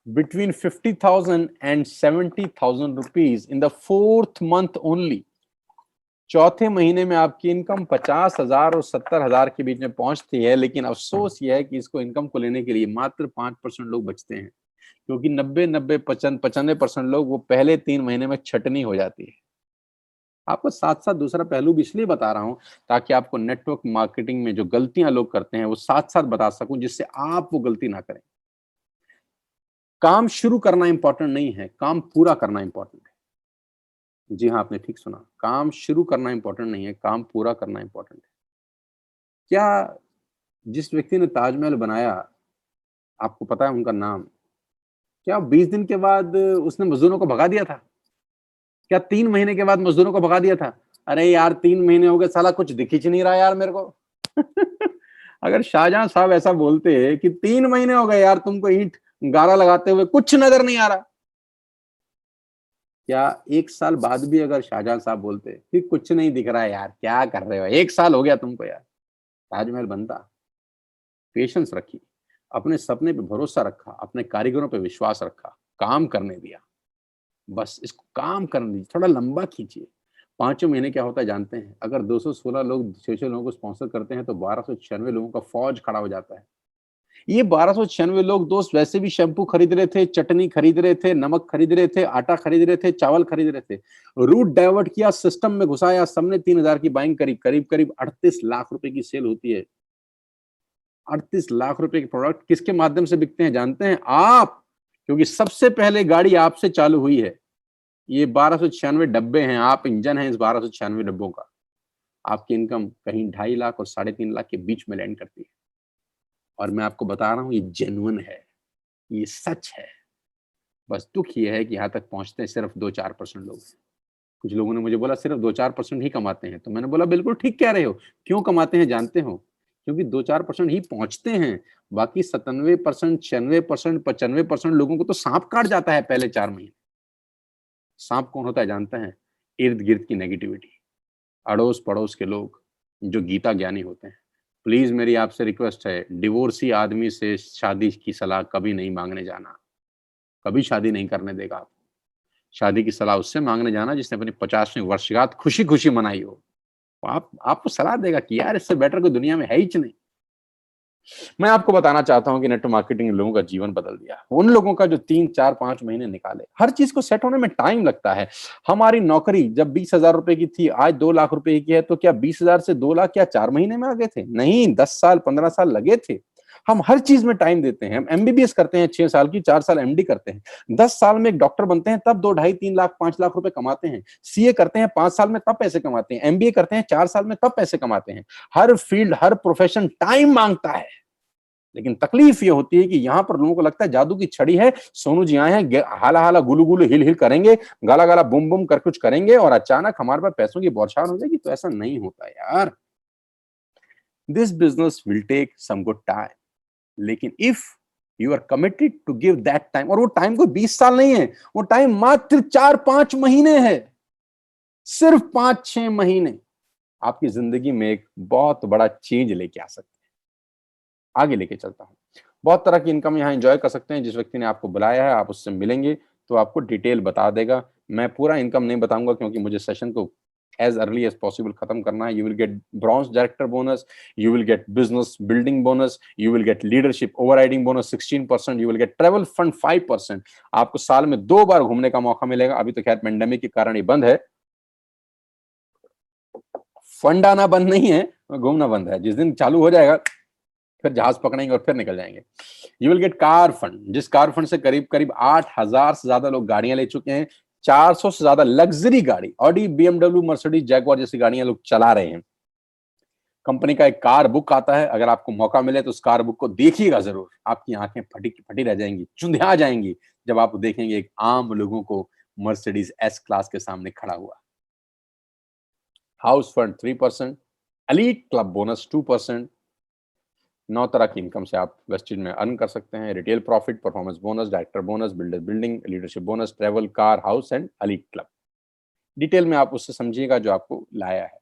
between 50,000 and 70,000 rupees in the fourth month only। चौथे महीने में आपकी इनकम 50,000 और 70,000 के बीच में पहुंचती है, लेकिन अफसोस यह है कि इसको इनकम को लेने के लिए मात्र 5% लोग बचते हैं, क्योंकि 90 95 95% लोग वो पहले 3 महीने में छटनी हो जाती है। आपको साथ साथ दूसरा पहलू भी इसलिए बता रहा हूं ताकि आपको नेटवर्क मार्केटिंग में जो गलतियां लोग करते हैं वो साथ साथ बता सकूं, जिससे आप वो गलती ना करें। काम शुरू करना इंपॉर्टेंट नहीं है, काम पूरा करना इंपॉर्टेंट है। जी हाँ, आपने ठीक सुना, काम शुरू करना इंपॉर्टेंट नहीं है, काम पूरा करना इंपॉर्टेंट है। क्या जिस व्यक्ति ने ताजमहल बनाया, आपको पता है उनका नाम? क्या 20 दिन के बाद उसने मजदूरों को भगा दिया था? क्या 3 महीने के बाद मजदूरों को भगा दिया था? अरे यार 3 महीने हो गए, साला कुछ दिख ही नहीं रहा यार मेरे को। अगर शाहजहां साहब ऐसा बोलते कि 3 महीने हो गए यार तुमको ईंट गारा लगाते हुए, कुछ नजर नहीं आ रहा, क्या 1 साल बाद भी अगर शाहजहां साहब बोलते कि कुछ नहीं दिख रहा है यार, क्या कर रहे हो, 1 साल हो गया तुमको यार, ताजमहल बनता? पेशेंस रखी, अपने सपने पे भरोसा रखा, अपने कारीगरों पे विश्वास रखा, काम करने दिया। बस इसको काम करने दीजिए, थोड़ा लंबा खींचिए। 5 महीने क्या होता है जानते हैं? अगर 216 लोग 600 लोगों को स्पॉन्सर करते हैं तो 1296 लोगों का फौज खड़ा हो जाता है। ये 1296 लोग दोस्त वैसे भी शैम्पू खरीद रहे थे, चटनी खरीद रहे थे, नमक खरीद रहे थे, आटा खरीद रहे थे, चावल खरीद रहे थे। रूट डाइवर्ट किया, सिस्टम में घुसाया, सबने 3000 की बाइंग करी, करीब करीब 38 लाख रुपए की सेल होती है। 38 लाख रुपए के प्रोडक्ट किसके माध्यम से बिकते हैं जानते हैं? आप, क्योंकि सबसे पहले गाड़ी आपसे चालू हुई है। ये 1296 डब्बे हैं, आप इंजन हैं इस 1296 डब्बों का। आपकी इनकम कहीं 2.5 लाख और 3.5 लाख के बीच में लैंड करती है। और मैं आपको बता रहा हूं ये जेन्युइन है, ये सच है। बस दुख ये है कि यहाँ तक पहुंचते हैं सिर्फ 2-4% लोग। कुछ लोगों ने मुझे बोला सिर्फ 2-4% ही कमाते हैं, तो मैंने बोला बिल्कुल ठीक कह रहे हो। क्यों कमाते हैं जानते हो? क्योंकि 2-4% ही पहुंचते हैं, बाकी 97%, 96%, 95% लोगों को तो सांप काट जाता है पहले 4 महीने। सांप कौन होता है जानते हैं? इर्द गिर्द की नेगेटिविटी, अड़ोस पड़ोस के लोग जो गीता ज्ञानी होते हैं। प्लीज मेरी आपसे रिक्वेस्ट है, डिवोर्सी आदमी से शादी की सलाह कभी नहीं मांगने जाना, कभी शादी नहीं करने देगा आपको। शादी की सलाह उससे मांगने जाना जिसने अपनी 50वीं वर्षगांठ खुशी खुशी मनाई हो। आप आपको सलाह देगा कि यार इससे बेटर कोई दुनिया में है ही नहीं। मैं आपको बताना चाहता हूं कि नेटवर्क मार्केटिंग ने लोगों का जीवन बदल दिया। उन लोगों का जो 3-4-5 महीने निकाले। हर चीज को सेट होने में टाइम लगता है। हमारी नौकरी जब 20,000 रुपए की थी, आज 2 लाख रुपए की है, तो क्या 20,000 से 2 लाख क्या 4 महीने में आ गए थे? नहीं, 10 साल 15 साल लगे थे। हम हर चीज में टाइम देते हैं। हम एमबीबीएस करते हैं 6 साल की, 4 साल एमडी करते हैं, 10 साल में एक डॉक्टर बनते हैं, तब 2 ढाई 3 लाख 5 लाख रुपए कमाते हैं। सीए करते हैं 5 साल में, तब पैसे कमाते हैं। एमबीए करते हैं 4 साल में, तब पैसे कमाते हैं। हर फील्ड, हर प्रोफेशन टाइम मांगता है। लेकिन तकलीफ ये होती है कि यहां पर लोगों को लगता है जादू की छड़ी है, सोनू जी आए हैं, हाला हाला गुलू गुलू हिल हिल करेंगे, गाला गाला बुम बुम कर कुछ करेंगे और अचानक हमारे पास पैसों की बौछार हो जाएगी। तो ऐसा नहीं होता यार। This business will take some good time, लेकिन if you are committed to give that time, और वो टाइम कोई 20 साल नहीं है, वो टाइम मात्र 4-5 महीने है। सिर्फ 5-6 महीने आपकी जिंदगी में एक बहुत बड़ा चेंज लेके आ सकते हैं। आगे लेके चलता हूं। बहुत तरह की इनकम यहाँ एंजॉय कर सकते हैं। जिस व्यक्ति ने आपको बुलाया है, आप उससे मिलेंगे तो आपको डिटेल बता देगा। मैं पूरा इनकम नहीं बताऊंगा क्योंकि मुझे सेशन को एज अर्ली एज पॉसिबल खत्म करना है। You will get bronze director bonus, you will get business building bonus, you will get leadership overriding bonus 16%, you will get travel fund 5%। आपको साल में 2 बार घूमने का मौका मिलेगा। अभी तो खैर पेंडेमिक के कारण ये बंद है, फंड आना बंद नहीं है, घूमना बंद है। जिस दिन चालू हो जाएगा फिर जहाज पकड़ेंगे और फिर निकल जाएंगे। You will get car fund, जिस कार फंड से करीब करीब 8,000 से ज्यादा लोग गाड़ियां ले चुके हैं। 400 से ज्यादा लग्जरी गाड़ी, ऑडी, बीएमडब्ल्यू, मर्सिडीज, जैगुआर जैसी गाड़ियां लोग चला रहे हैं। कंपनी का एक कार बुक आता है, अगर आपको मौका मिले तो उस कार बुक को देखिएगा जरूर। आपकी आंखें फटी फटी रह जाएंगी, चुंधिया जाएंगी जब आप देखेंगे एक आम लोगों को मर्सिडीज एस क्लास के सामने खड़ा हुआ। House fund 3%, elite club bonus 2%। 9 तरह की इनकम से आप वेस्टेज में अर्न कर सकते हैं। Retail profit, performance bonus, director bonus, builder building, leadership bonus, travel, car, house and elite club. Detail में आप उससे समझिएगा जो आपको लाया है।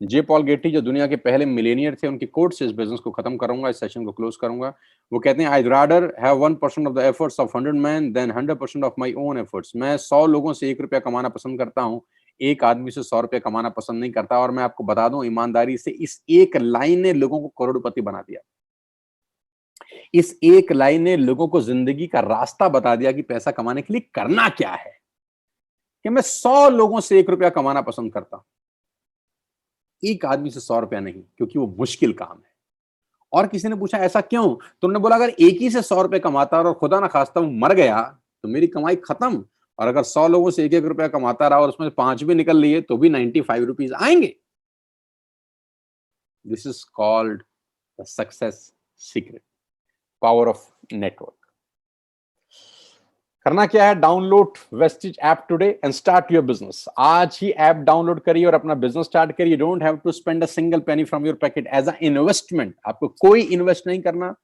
जे पॉल गेटी जो दुनिया के पहले मिलेनियर थे, उनकी कोट से इस बिजनेस को खत्म करूंगा, इस सेशन को क्लोज करूंगा। वो कहते हैं, I rather have 1% of the efforts of 100 man than 100% of my own efforts. मैं 100 लोगों से 1 रुपया कमाना पसंद करता हूँ, एक आदमी से 100 रुपया कमाना पसंद नहीं करता। और मैं आपको बता दूं ईमानदारी से, इस एक लाइन ने लोगों को करोड़पति बना दिया। इस एक लाइन ने लोगों को जिंदगी का रास्ता बता दिया कि पैसा कमाने के लिए करना क्या है। कि मैं 100 लोगों से 1 रुपया कमाना पसंद करता हूं, एक आदमी से 100 रुपया नहीं, क्योंकि वो मुश्किल काम है। और किसी ने पूछा ऐसा क्यों, तो उन्होंने बोला अगर एक ही से 100 रुपए कमाता और खुदा ना खास्ता वो मर गया तो मेरी कमाई खत्म। और अगर 100 लोगों से 1-1 रुपया कमाता रहा और उसमें 5 भी निकल लिए तो भी 95 रुपीज आएंगे। This is called the success secret, power of network. करना क्या है, download Vestige app today and start your business. आज ही ऐप डाउनलोड करिए और अपना बिजनेस स्टार्ट करिए। Don't have to spend a single penny from your packet as a investment. आपको कोई इन्वेस्ट नहीं करना।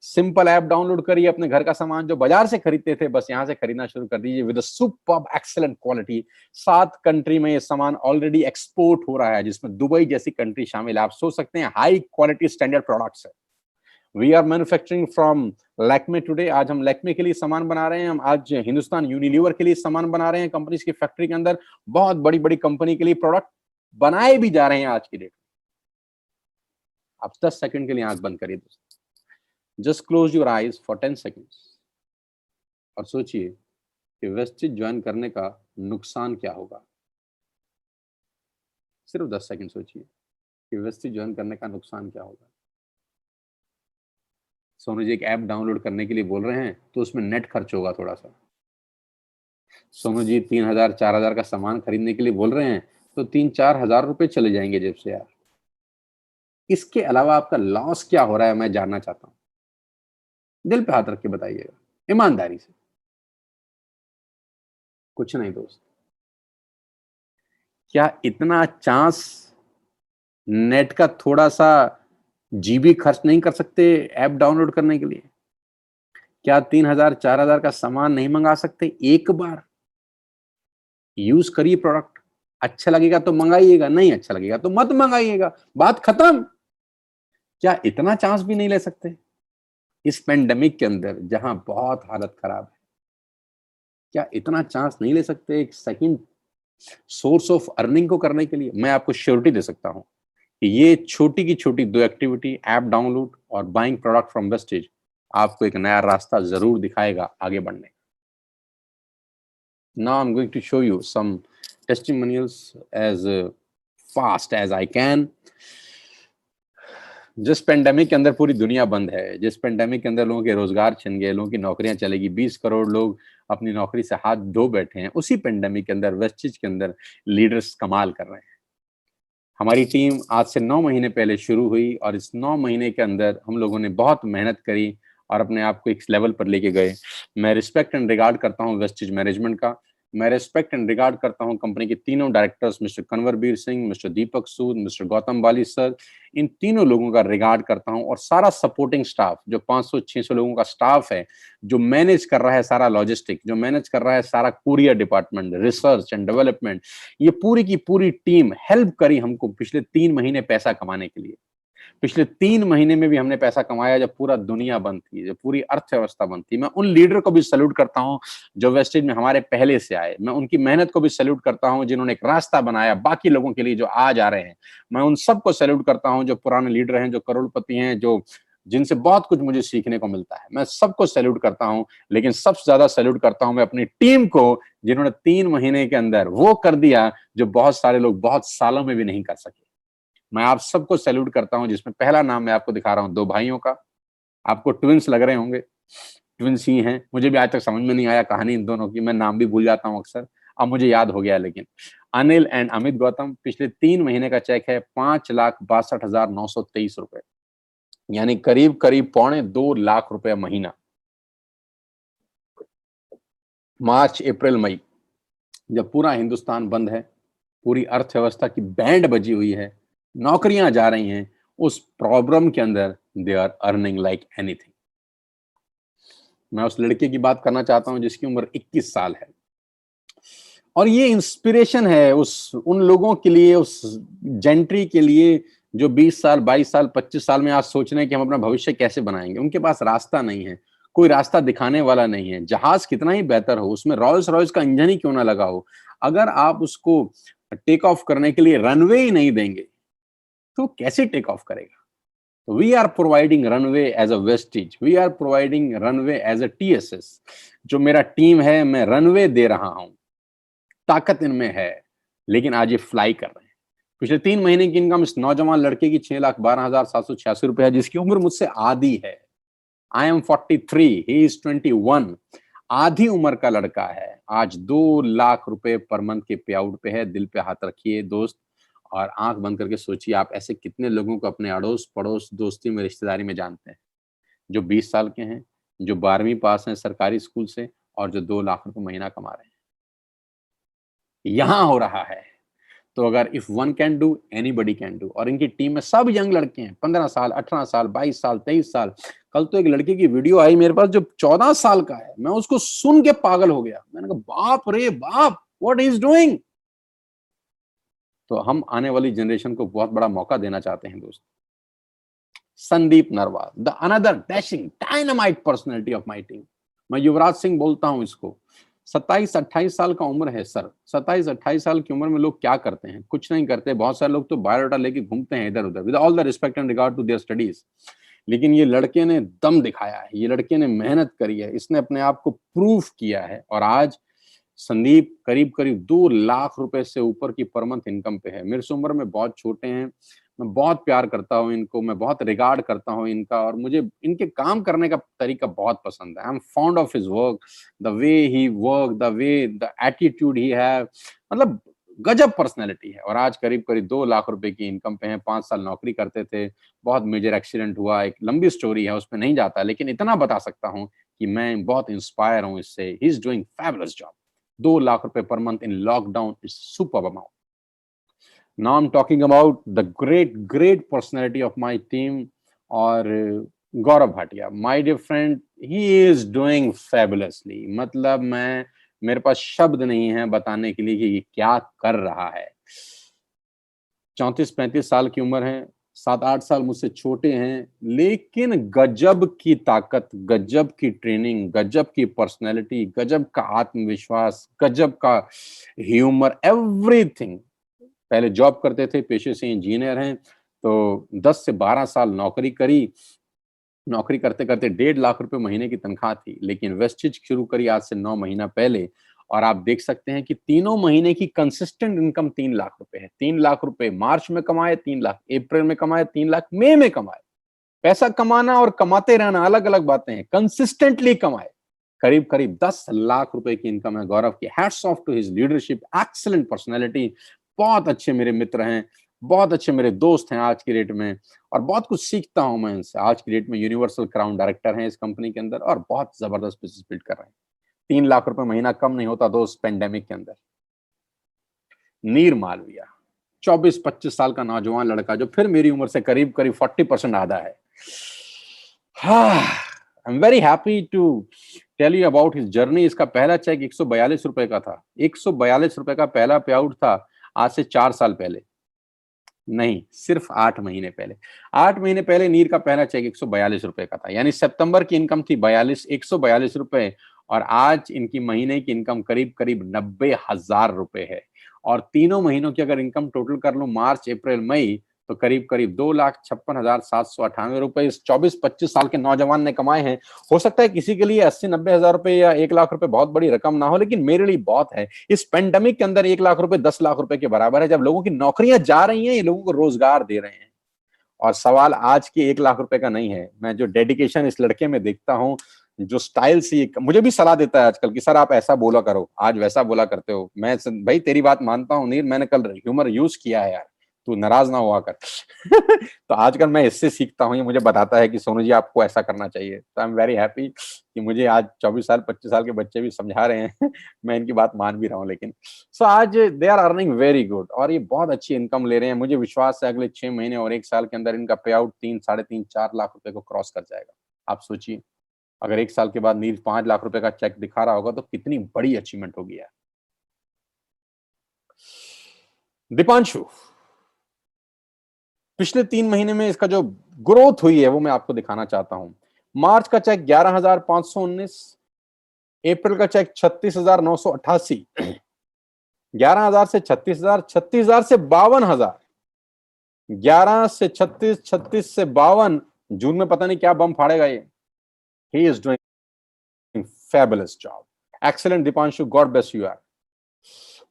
सिंपल ऐप डाउनलोड करिए, अपने घर का सामान जो बाजार से खरीदते थे बस यहां से खरीदना शुरू कर दीजिए with superb excellent quality. 7 country में ये सामान ऑलरेडी एक्सपोर्ट हो रहा है, जिसमें दुबई जैसी कंट्री शामिल है। आप सोच सकते हैं हाई क्वालिटी स्टैंडर्ड प्रोडक्ट्स है। We are manufacturing from Lakme today. आज हम लैक्मे के लिए सामान बना रहे हैं। हम आज हिंदुस्तान यूनिलीवर के लिए सामान बना रहे हैं। कंपनीज की फैक्ट्री के अंदर बहुत बड़ी बड़ी कंपनी के लिए प्रोडक्ट बनाए भी जा रहे हैं आज की डेट। आप 10 सेकंड के लिए आंख बंद करिए दोस्तों, just close your eyes for 10 seconds और सोचिए कि वेस्टिज ज्वाइन करने का नुकसान क्या होगा। सिर्फ 10 सेकंड सोचिए कि वेस्टिज ज्वाइन करने का नुकसान क्या होगा। सोनू जी एक ऐप डाउनलोड करने के लिए बोल रहे हैं तो उसमें नेट खर्च होगा थोड़ा सा। सोनू जी 3,000-4,000 का सामान खरीदने के लिए बोल रहे हैं तो 3-4 हजार रुपए चले जाएंगे जेब से यार। इसके अलावा आपका लॉस क्या हो रहा है मैं जानना चाहता हूं। दिल पे हाथ रख के बताइएगा ईमानदारी से। कुछ नहीं दोस्त। क्या इतना चांस नेट का थोड़ा सा जीबी खर्च नहीं कर सकते ऐप डाउनलोड करने के लिए? क्या 3,000-4,000 का सामान नहीं मंगा सकते? एक बार यूज करिए प्रोडक्ट, अच्छा लगेगा तो मंगाइएगा, नहीं अच्छा लगेगा तो मत मंगाइएगा, बात खत्म। क्या इतना चांस भी नहीं ले सकते इस पेंडेमिक के अंदर जहां बहुत हालत खराब है? क्या इतना चांस नहीं ले सकते एक सेकंड सोर्स ऑफ अर्निंग को करने के लिए? मैं आपको श्योरिटी दे सकता हूं कि ये छोटी की छोटी 2 एक्टिविटी, ऐप डाउनलोड और बाइंग प्रोडक्ट फ्रॉम वेस्टेज, आपको एक नया रास्ता जरूर दिखाएगा आगे बढ़ने। Now I'm going to show you some testimonials as fast as I can. जिस पेंडेमिक के अंदर पूरी दुनिया बंद है, जिस पेंडेमिक के अंदर लोगों के रोजगार छिन गए, लोगों की नौकरियां चलेगी, 20 करोड़ लोग अपनी नौकरी से हाथ धो बैठे हैं, उसी पेंडेमिक के अंदर वेस्टेज के अंदर लीडर्स कमाल कर रहे हैं। हमारी टीम आज से 9 महीने पहले शुरू हुई और इस 9 महीने के अंदर हम लोगों ने बहुत मेहनत करी और अपने आप को एक लेवल पर लेके गए। मैं रिस्पेक्ट एंड रिगार्ड करता हूं वेस्टेज मैनेजमेंट का। मैं रिस्पेक्ट एंड रिगार्ड करता हूं कंपनी के तीनों डायरेक्टर्स, मिस्टर कन्वरबीर सिंह, मिस्टर दीपक सूद, मिस्टर गौतम बाली सर। इन तीनों लोगों का रिगार्ड करता हूं और सारा सपोर्टिंग स्टाफ जो 500-600 लोगों का स्टाफ है, जो मैनेज कर रहा है सारा लॉजिस्टिक, जो मैनेज कर रहा है सारा courier department, research and development, ये पूरी की पूरी टीम हेल्प करी हमको पिछले 3 महीने पैसा कमाने के लिए। पिछले 3 महीने में भी हमने पैसा कमाया जब पूरा दुनिया बंद थी, जब पूरी अर्थव्यवस्था बंद थी। मैं उन लीडर को भी सैल्यूट करता हूं जो वेस्टेज में हमारे पहले से आए। मैं उनकी मेहनत को भी सैल्यूट करता हूं जिन्होंने एक रास्ता बनाया बाकी लोगों के लिए जो आज आ रहे हैं। मैं उन सबको सैल्यूट करता हूं जो पुराने लीडर हैं, जो करोड़पति हैं, जो जिनसे बहुत कुछ मुझे सीखने को मिलता है। मैं सबको सैल्यूट करता हूं, लेकिन सबसे ज्यादा सैल्यूट करता हूं मैं अपनी टीम को जिन्होंने 3 महीने के अंदर वो कर दिया जो बहुत सारे लोग बहुत सालों में भी नहीं कर सके। मैं आप सबको सैल्यूट करता हूं, जिसमें पहला नाम मैं आपको दिखा रहा हूं 2 भाइयों का। आपको ट्विंस लग रहे होंगे, ट्विंस ही हैं। मुझे भी आज तक समझ में नहीं आया कहानी इन दोनों की, मैं नाम भी भूल जाता हूं अक्सर। अब मुझे याद हो गया। लेकिन अनिल एंड अमित गौतम, पिछले 3 महीने का चेक है 5,62,923 रुपए, यानी करीब करीब 2.25 लाख रुपए महीना। मार्च, अप्रैल, मई, जब पूरा हिंदुस्तान बंद है, पूरी अर्थव्यवस्था की बैंड बजी हुई है, नौकरियां जा रही हैं, उस प्रॉब्लम के अंदर they are earning like anything. मैं उस लड़के की बात करना चाहता हूं जिसकी उम्र 21 साल है और ये इंस्पिरेशन है उन लोगों के लिए, उस जेंट्री के लिए जो 20 साल, 22 साल, 25 साल में आज सोच रहे हैं कि हम अपना भविष्य कैसे बनाएंगे। उनके पास रास्ता नहीं है, कोई रास्ता दिखाने वाला नहीं है। जहाज कितना ही बेहतर हो, उसमें रॉयल्स रॉयल्स का इंजन ही क्यों ना लगा हो, अगर आप उसको टेक ऑफ करने के लिए रनवे ही नहीं देंगे तो कैसे टेक ऑफ करेगा? We are providing runway as a Vestige. We are providing runway as a TSS. जो मेरा टीम है, मैं रनवे दे रहा हूं ताकत इनमें है, लेकिन आज ये फ्लाई कर रहे हैं। पिछले 3 महीने की इनकम इस नौजवान लड़के की 6,12,786 रुपए है, जिसकी उम्र मुझसे आधी है। I M 43, he is 21। आधी उम्र का लड़का है, आज 2 लाख रुपए पर मंथ के पे आउट पे है। दिल पे हाथ रखिए दोस्त, और आंख बंद करके सोचिए, आप ऐसे कितने लोगों को अपने अड़ोस पड़ोस, दोस्ती में, रिश्तेदारी में जानते हैं, जो 20 साल के हैं, जो 12वीं पास हैं सरकारी स्कूल से, और जो 2 लाख रुपए महीना कमा रहे हैं। यहां हो रहा है। तो अगर if one can do, anybody can do. और इनकी टीम में सब यंग लड़के हैं, 15 साल, 18 साल, 22 साल, 23 साल। कल तो एक लड़के की वीडियो आई मेरे पास जो 14 साल का है, मैं उसको सुन के पागल हो गया। मैंने कहा बाप रे बाप, व्हाट इज डूइंग। तो हम आने वाली जनरेशन को बहुत बड़ा मौका देना चाहते हैं दोस्त। Sandeep Narwal, the another dashing dynamite personality of my team. मैं युवराज सिंह बोलता हूं इसको। 27-28 साल का उम्र है सर। 27-28 साल की उम्र में लोग क्या करते हैं? कुछ नहीं करते। बहुत सारे लोग तो बायोडाटा लेके घूमते हैं इधर उधर, with all the respect and regard to their studies. लेकिन ये लड़के ने दम दिखाया है, ये लड़के ने मेहनत करी है, इसने अपने आप को प्रूफ किया है। और आज संदीप करीब करीब 2 लाख रुपए से ऊपर की पर मंथ इनकम पे है। मेरे से उम्र में बहुत छोटे हैं, मैं बहुत प्यार करता हूँ इनको, मैं बहुत रिगार्ड करता हूँ इनका, और मुझे इनके काम करने का तरीका बहुत पसंद है। I am fond of his work, the way he work, the way, the attitude he have, मतलब गजब पर्सनैलिटी है। और आज करीब करीब 2 लाख रुपए की इनकम पे हैं। 5 साल नौकरी करते थे, बहुत मेजर एक्सीडेंट हुआ, एक लंबी स्टोरी है, उसमें नहीं जाता, लेकिन इतना बता सकता हूँ कि मैं बहुत इंस्पायर हूँ इससे। He is doing fabulous job. 2 lakh रुपए per month in lockdown is superb amount. Now I'm talking about the great personality of my team, और Gaurav Bhatia, my dear friend, he is doing fabulously। मतलब मेरे पास शब्द नहीं है बताने के लिए कि ये क्या कर रहा है। 34-35 साल की उम्र है, 7-8 साल मुझसे छोटे हैं, लेकिन गजब की ताकत, गजब की ट्रेनिंग, गजब की पर्सनैलिटी, गजब का आत्मविश्वास, गजब का ह्यूमर, एवरीथिंग। पहले जॉब करते थे, पेशे से इंजीनियर हैं, तो 10 से 12 साल नौकरी करी। नौकरी करते करते 1.5 लाख रुपए महीने की तनख्वाह थी, लेकिन वेस्टिज शुरू करी आज से 9 महीना पहले। और आप देख सकते हैं कि तीनों महीने की कंसिस्टेंट इनकम 3 लाख रुपए है। 3 लाख रुपए मार्च में कमाए, 3 लाख अप्रैल में कमाए, 3 लाख मई में कमाए। पैसा कमाना और कमाते रहना अलग अलग बातें हैं, कंसिस्टेंटली कमाए। करीब करीब 10 लाख रुपए की इनकम है गौरव की। Hats off to his leadership, excellent personality. बहुत अच्छे मेरे मित्र हैं, बहुत अच्छे मेरे दोस्त हैं आज की डेट में, और बहुत कुछ सीखता हूं मैं इनसे। आज की डेट में यूनिवर्सल क्राउन डायरेक्टर हैं इस कंपनी के अंदर, और बहुत जबरदस्त बिजनेस बिल्ड कर रहे हैं। 3 लाख रुपए महीना कम नहीं होता दोस्त पेंडेमिक के अंदर। नीर मालविया, 24-25 साल का नौजवान लड़का, जो फिर मेरी उम्र से करीब करीब 40% आधा है। I am very happy to tell you about his journey. इसका पहला चेक 142 रुपए का था। 142 रुपए का पहला पे आउट था आज से 4 साल पहले, नहीं सिर्फ 8 महीने पहले। 8 महीने पहले नीर का पहला चेक 142 रुपए का था, यानी सितंबर की इनकम थी 142 रुपए, और आज इनकी महीने की इनकम करीब करीब 90,000 रुपए है। और तीनों महीनों की अगर इनकम टोटल कर लूं, मार्च अप्रैल मई, तो करीब करीब 2,56,798 रुपए इस 24-25 साल के नौजवान ने कमाए हैं। हो सकता है किसी के लिए 80-90 हजार रुपए या 1 लाख रुपए बहुत बड़ी रकम ना हो, लेकिन मेरे लिए बहुत है। इस पेंडेमिक के अंदर 1 लाख रुपए 10 लाख रुपए के बराबर है। जब लोगों की नौकरियां जा रही हैं, ये लोगों को रोजगार दे रहे हैं। और सवाल आज के 1 लाख रुपए का नहीं है। मैं जो डेडिकेशन इस लड़के में देखता हूँ, जो स्टाइल से मुझे भी सलाह देता है आजकल कि सर आप ऐसा बोला करो, आज वैसा बोला करते हो। मैं भाई तेरी बात मानता हूँ नीर, मैंने कल ह्यूमर यूज किया है यार, तू नाराज ना हुआ कर। तो आजकल मैं इससे सीखता हूँ, ये मुझे बताता है कि सोनू जी आपको ऐसा करना चाहिए। तो आई एम वेरी हैप्पी कि मुझे आज 24 साल 25 साल के बच्चे भी समझा रहे हैं। मैं इनकी बात मान भी रहा हूँ। लेकिन सो आज they are earning very good, और ये बहुत अच्छी इनकम ले रहे हैं। मुझे विश्वास है अगले 6 महीने और 1 साल के अंदर इनका पे आउट 3, 3.5, 4 लाख रुपए को क्रॉस कर जाएगा। आप सोचिए, अगर 1 साल के बाद नील 5 लाख रुपए का चेक दिखा रहा होगा तो कितनी बड़ी अचीवमेंट होगी यार। दीपांशु, पिछले 3 महीने में इसका जो ग्रोथ हुई है वो मैं आपको दिखाना चाहता हूं। मार्च का चेक 11,519, अप्रैल का चेक 36,988, 11,000 से 36,000, 36,000 से 52,000, 11 से 36, 36 से 52। जून में पता नहीं क्या बम फाड़ेगा ये। ही is doing fabulous job, excellent Dipanshu, God bless you यार।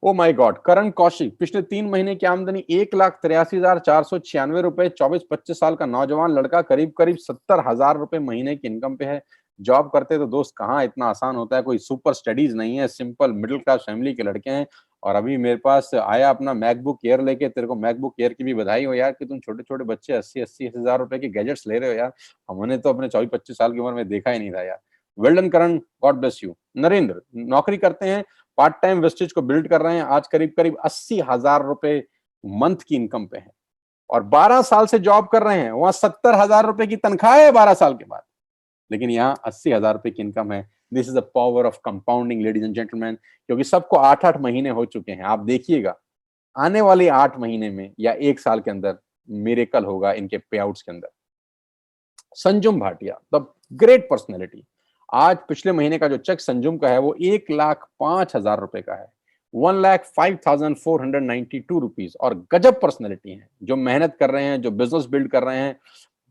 ओ माय गॉड, करण कौशिक, पिछले 3 महीने की आमदनी 1,83,496 रुपए, 24-25 साल का नौजवान लड़का, करीब करीब 70,000 रुपए महीने की इनकम पे है। जॉब करते तो दोस्त कहाँ इतना आसान होता है, कोई सुपर स्टडीज नहीं है, सिंपल मिडिल क्लास फैमिली के लड़के हैं। और अभी मेरे पास आया अपना मैकबुक एयर लेके। तेरे को मैकबुक एयर की भी बधाई हो यार कि तुम छोटे छोटे बच्चे 80-80 हजार रुपए के गैजेट्स ले रहे हो यार। हमने तो अपने 24-25 साल की उम्र में देखा ही नहीं था यार। Well done Karan, God bless you. Narendra, नौकरी करते हैं, पार्ट टाइम वेस्टेज को बिल्ड कर रहे हैं, आज करीब करीब 80,000 रुपए मंथ की इनकम पे है और 12 साल से जॉब कर रहे हैं। वहां 70,000 रुपए की तनख्वाह है 12 साल के बाद, लेकिन यहाँ 80,000 रुपए की इनकम है। This is the power of compounding ladies and gentleman, क्योंकि सबको 8-8 महीने हो चुके हैं। आप देखिएगा आने वाले 8 महीने में या 1 साल के अंदर मिरेकल होगा इनके पे आउट्स के अंदर। Sanjum Bhatia, the great personality, आज पिछले महीने का जो चेक संजुम का है वो 1,05,000 रुपए का है, 1,05,492 रुपीज। और गजब पर्सनैलिटी है, जो मेहनत कर रहे हैं, जो बिजनेस बिल्ड कर रहे हैं,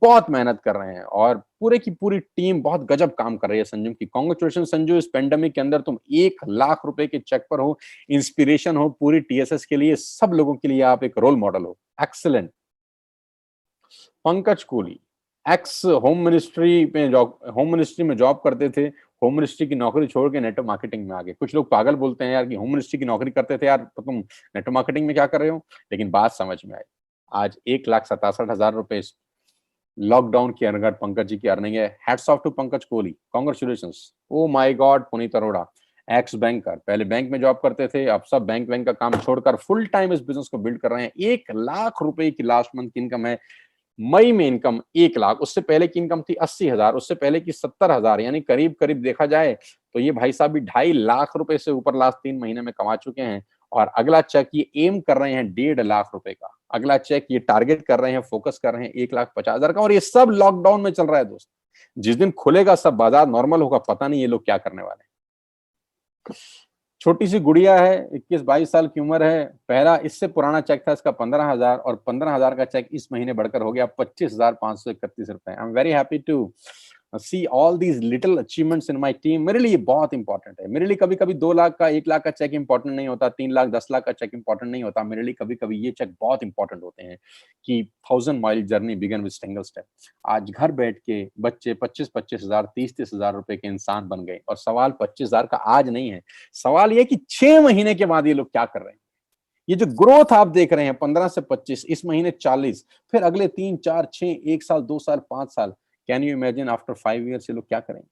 बहुत मेहनत कर रहे हैं और पूरे की पूरी टीम बहुत गजब काम कर रही है संजुम की। कांग्रेचुलेशन संजू, इस पेंडेमिक के अंदर तुम 1,00,000 रुपए के चेक पर हो, इंस्पिरेशन हो पूरी टीएसएस के लिए, सब लोगों के लिए आप एक रोल मॉडल हो। Excellent. Pankaj Kohli, x home ministry में जॉब करते थे, होम मिनिस्ट्री की नौकरी छोड़ के नेटवर्क मार्केटिंग में आ गए। कुछ लोग पागल बोलते हैं यार कि होम मिनिस्ट्री की नौकरी करते थे यार तो तुम नेटवर्क मार्केटिंग में क्या कर रहे हो, लेकिन बात समझ में आई। आज 1,67,000 रुपए लॉकडाउन के अंदर पंकज जी की अर्निंग है। Hats off to Pankaj Kohli, congratulation. Oh my god, Puneet Arora, ex banker, पहले बैंक में जॉब करते थे, अब सब बैंक का काम छोड़कर फुल टाइम इस बिजनेस को बिल्ड कर रहे हैं। 1,00,000 रुपए की लास्ट मंथ की इनकम है। मई में इनकम 1,00,000, उससे पहले की इनकम थी 80,000, उससे पहले की 70,000, यानी करीब करीब देखा जाए तो ये भाई साहब भी 2.5 लाख रुपए से ऊपर लास्ट 3 महीने में कमा चुके हैं। और अगला चेक ये एम कर रहे हैं 1.5 लाख रुपए का, अगला चेक ये टारगेट कर रहे हैं, फोकस कर रहे हैं 1,50,000 का। और ये सब लॉकडाउन में चल रहा है दोस्त। जिस दिन खुलेगा सब बाजार नॉर्मल होगा, पता नहीं ये लोग क्या करने वाले हैं। छोटी सी गुड़िया है, 21-22 साल की उम्र है, पहला इससे पुराना चेक था इसका 15,000 और 15,000 का चेक इस महीने बढ़कर हो गया 25,531 रुपए। I am very happy to see all these little achievements in my team. मेरे लिए बहुत इंपॉर्टेंट है। मेरे लिए कभी कभी 2 लाख का 1 लाख का चेक इंपॉर्टेंट नहीं होता, 3 लाख 10 लाख का चेक इंपॉर्टेंट नहीं होता। मेरे लिए कभी कभी ये चेक बहुत इंपॉर्टेंट होते हैं कि 1,000 mile journey begin with single step. आज घर बैठ के बच्चे 25-25 हजार 30-30 हजार रुपए के इंसान बन गए। और सवाल 25,000 का आज नहीं है, सवाल ये कि 6 महीने के बाद ये लोग क्या कर रहे हैं। ये जो ग्रोथ आप देख रहे हैं 15 से 25, इस महीने 40, फिर अगले 3-4-6, 1 साल 2 साल 5 साल, can you imagine after 5 years ये लोग क्या करेंगे।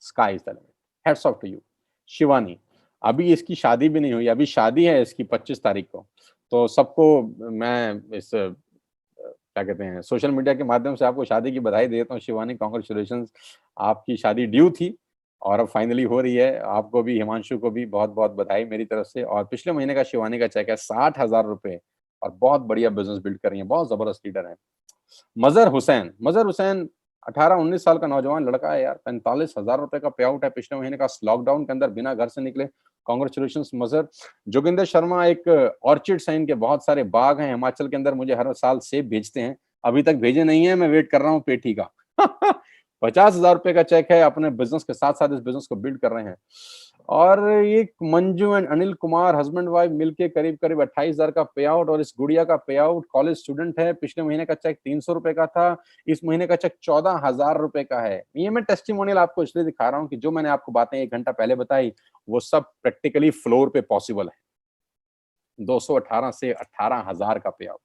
Sky is the limit. Heads off to you. Shivani, अभी इसकी शादी भी नहीं हुई, अभी शादी है इसकी 25 तारीख को। तो सबको मैं इस क्या कहते हैं सोशल मीडिया के माध्यम से आपको शादी की बधाई देता हूँ। शिवानी, कांग्रेचुलेशन, आपकी शादी ड्यू थी और अब फाइनली हो रही है। आपको भी, हिमांशु को भी बहुत बहुत बधाई मेरी तरफ से। और पिछले महीने का शिवानी का चेक है 60,000 रुपए और बहुत बढ़िया बिजनेस बिल्ड कर रही है, बहुत जबरदस्त लीडर है। मजहर हुसैन 18-19 साल का नौजवान लड़का है यार, 45,000 रुपए का पे आउट है पिछले महीने का, लॉकडाउन के अंदर बिना घर से निकले। कांग्रेचुलेशन मजहर। जोगिंदर शर्मा, एक ऑर्चिड साइन के बहुत सारे बाग हैं हिमाचल के अंदर, मुझे हर साल सेब भेजते हैं, अभी तक भेजे नहीं है, मैं वेट कर रहा हूँ पेठी का। 50,000 रुपए का चेक है, अपने बिजनेस के साथ साथ इस बिजनेस को बिल्ड कर रहे हैं। और एक Manju and Anil Kumar, husband wife मिलके करीब करीब 28,000 का पे आउट। और इस गुड़िया का पे आउट, कॉलेज स्टूडेंट है, पिछले महीने का चेक 300 रुपए का था, इस महीने का चेक 14,000 रुपए का है। ये मैं टेस्टिमोनियल आपको इसलिए दिखा रहा हूँ कि जो मैंने आपको बातें 1 घंटा पहले बताई वो सब प्रैक्टिकली फ्लोर पे पॉसिबल है। 218 से 18,000 का पे आउट,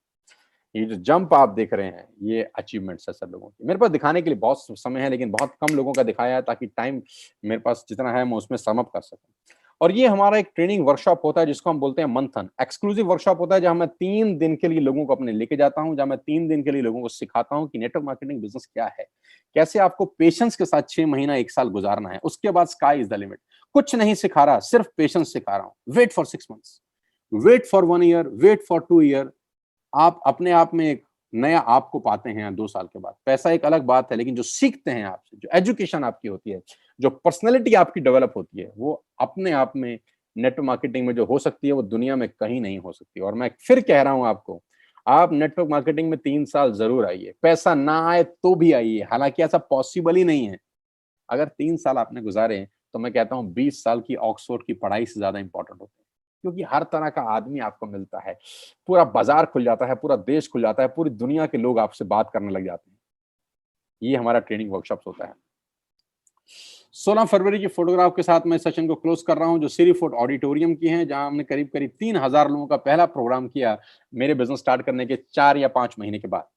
ये जो जंप आप देख रहे हैं ये अचीवमेंट्स है सब लोगों की। मेरे पास दिखाने के लिए बहुत समय है, लेकिन बहुत कम लोगों का दिखाया है ताकि टाइम मेरे पास जितना है मैं उसमें सम अप कर सकूं। और ये हमारा एक ट्रेनिंग वर्कशॉप होता है जिसको हम बोलते हैं मंथन। एक्सक्लूसिव वर्कशॉप होता है जहां मैं 3 दिन के लिए लोगों को अपने लेके जाता हूं, जहां मैं 3 दिन के लिए लोगों को सिखाता हूं कि नेटवर्क मार्केटिंग बिजनेस क्या है, कैसे आपको पेशेंस के साथ 6 महीना 1 साल गुजारना है। उसके बाद स्काई इज द लिमिट। कुछ नहीं सिखा रहा, सिर्फ पेशेंस सिखा रहा हूं। Wait for 6 months, wait for 1 year, wait for 2 year. आप अपने आप में एक नया आपको पाते हैं 2 साल के बाद। पैसा एक अलग बात है, लेकिन जो सीखते हैं आपसे, जो एजुकेशन आपकी होती है, जो पर्सनैलिटी आपकी डेवलप होती है, वो अपने आप में नेटवर्क मार्केटिंग में जो हो सकती है वो दुनिया में कहीं नहीं हो सकती। और मैं फिर कह रहा हूं आपको, आप नेटवर्क मार्केटिंग में 3 साल जरूर आइए, पैसा ना आए तो भी आइए, हालांकि ऐसा पॉसिबल ही नहीं है। अगर 3 साल आपने गुजारे तो मैं कहता हूँ 20 साल की ऑक्सफोर्ड की पढ़ाई से ज़्यादा इंपॉर्टेंट होती है। क्योंकि हर तरह का आदमी आपको मिलता है, पूरा बाज़ार खुल जाता है, पूरा देश खुल जाता है, पूरी दुनिया के लोग आपसे बात करने लग जाते हैं। ये हमारा ट्रेनिंग वर्कशॉप्स होता है। 16 फरवरी की फोटोग्राफ के साथ मैं सेशन को क्लोज कर रहा हूं, जो सिरी फोर्ट ऑडिटोरियम की है, जहां हमने करीब करीब 3000 लोगों का पहला प्रोग्राम किया मेरे बिजनेस स्टार्ट करने के 4 या 5 महीने के बाद।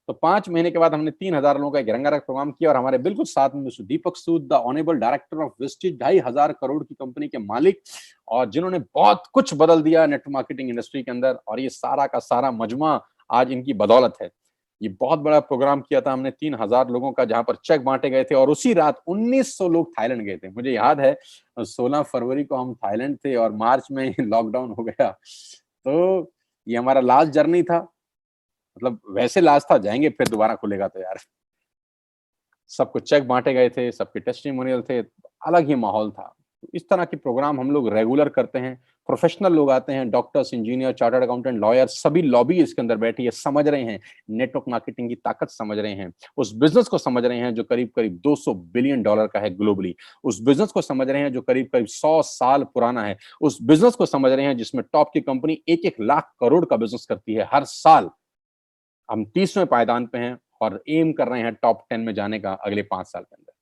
तो 5 महीने के बाद हमने 3000 लोगों का एक रंगारंग प्रोग्राम किया और हमारे बिल्कुल साथ में mister Deepak Sood, the honourable director of wastage, 2500 crore की कंपनी के मालिक, और जिन्होंने बहुत कुछ बदल दिया नेटवर्क मार्केटिंग इंडस्ट्री के अंदर, और ये सारा का सारा मजमा आज इनकी बदौलत है। ये बहुत बड़ा प्रोग्राम किया था हमने 3000 लोगों का, जहां पर चेक बांटे गए थे, और उसी रात 1900 लोग थाईलैंड गए थे। मुझे याद है 16 फरवरी को हम थाईलैंड थे और मार्च में लॉकडाउन हो गया। तो ये हमारा लास्ट जर्नी था, मतलब वैसे लास्ट था, जाएंगे फिर दोबारा खुलेगा तो यार। सबको चेक बांटे गए थे, सबके टेस्टिमोनियल थे, अलग ही माहौल था। तो इस तरह के प्रोग्राम हम लोग रेगुलर करते हैं। प्रोफेशनल लोग आते हैं, doctors, engineer, chartered accountant, lawyer, सभी लॉबी इसके अंदर बैठी है, समझ रहे हैं नेटवर्क मार्केटिंग की ताकत, समझ रहे हैं उस बिजनेस को, समझ रहे हैं जो करीब करीब $200 बिलियन का है ग्लोबली, उस बिजनेस को समझ रहे हैं जो करीब करीब 100 साल पुराना है, उस बिजनेस को समझ रहे हैं जिसमें टॉप की कंपनी 1-1 लाख करोड़ का बिजनेस करती है हर साल। हम 30वें पायदान पे हैं और एम कर रहे हैं टॉप 10 में जाने का अगले 5 साल के अंदर।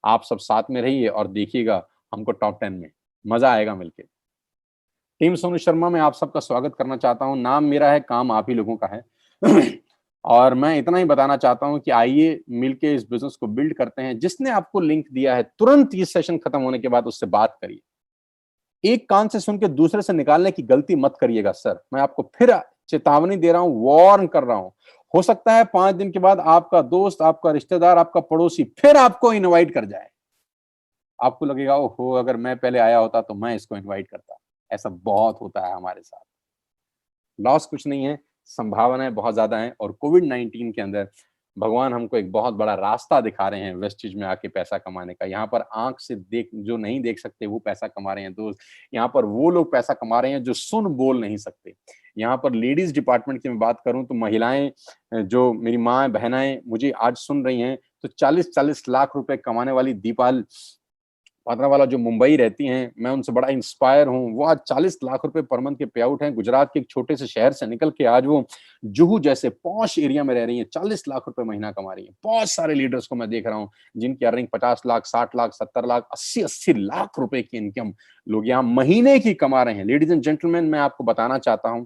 आप सब साथ में रहिए और देखिएगा हमको टॉप 10 में, मजा आएगा मिलके। टीम सोनू शर्मा में आप सबका स्वागत करना चाहता हूं। नाम मेरा है, काम आप ही लोगों का है। और मैं इतना ही बताना चाहता हूं कि आइए मिलके इस बिजनेस को बिल्ड करते हैं। जिसने आपको लिंक दिया है, तुरंत ये सेशन खत्म होने के बाद उससे बात करिए। एक कान से सुन के दूसरे से निकालने की गलती मत करिएगा सर। मैं आपको फिर चेतावनी दे रहा हूं, वार्न कर रहा हूं। हो सकता है 5 दिन के बाद आपका दोस्त, आपका रिश्तेदार, आपका पड़ोसी फिर आपको इनवाइट कर जाए। आपको लगेगा ओहो, अगर मैं पहले आया होता तो मैं इसको इनवाइट करता। ऐसा बहुत होता है हमारे साथ। लॉस कुछ नहीं है, संभावनाएं बहुत ज्यादा हैं, और कोविड-19 के अंदर भगवान हमको एक बहुत बड़ा रास्ता दिखा रहे हैं वेस्टेज में आके पैसा कमाने का। यहाँ पर आंख से देख, जो नहीं देख सकते वो पैसा कमा रहे हैं दोस्त। यहाँ पर वो लोग पैसा कमा रहे हैं जो सुन बोल नहीं सकते। यहाँ पर लेडीज डिपार्टमेंट की मैं बात करूं तो महिलाएं, जो मेरी माँ बहनाएं मुझे आज सुन रही हैं, तो 40-40 लाख रुपए कमाने वाली दीपाल पात्रावाला जो मुंबई रहती हैं, मैं उनसे बड़ा इंस्पायर हूँ। वो आज 40 लाख रुपए पर मंथ के पे आउट हैं। गुजरात के एक छोटे से शहर से निकल के आज वो जुहू जैसे पॉश एरिया में रह रही हैं, 40 लाख रुपए महीना कमा रही हैं। बहुत सारे लीडर्स को मैं देख रहा हूँ जिनकी अर्निंग 50 लाख, 60 लाख, 70 लाख, 80-80 लाख रुपए की इनकम लोग यहाँ महीने की कमा रहे हैं। लेडीज एंड जेंटलमैन, मैं आपको बताना चाहता हूँ,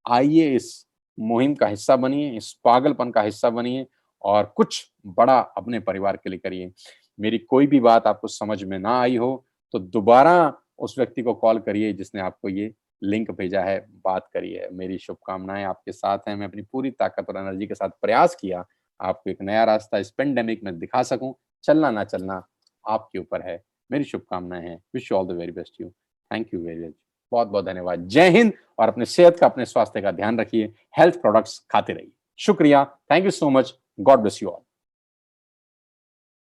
आइए इस मुहिम का हिस्सा बनिए, इस पागलपन का हिस्सा बनिए, और कुछ बड़ा अपने परिवार के लिए करिए। मेरी कोई भी बात आपको समझ में ना आई हो तो दोबारा उस व्यक्ति को कॉल करिए जिसने आपको ये लिंक भेजा है, बात करिए। मेरी शुभकामनाएं आपके साथ हैं। मैं अपनी पूरी ताकत और एनर्जी के साथ प्रयास किया आपको एक नया रास्ता इस पेंडेमिक में दिखा सकूं। चलना ना चलना आपके ऊपर है। मेरी शुभकामनाएं हैं। Wish you all the very best you. Thank you very much. बहुत बहुत धन्यवाद। जय हिंद। और अपने सेहत का, अपने स्वास्थ्य का ध्यान रखिए। हेल्थ प्रोडक्ट्स खाते रहिए। शुक्रिया। Thank you so much. God bless you all.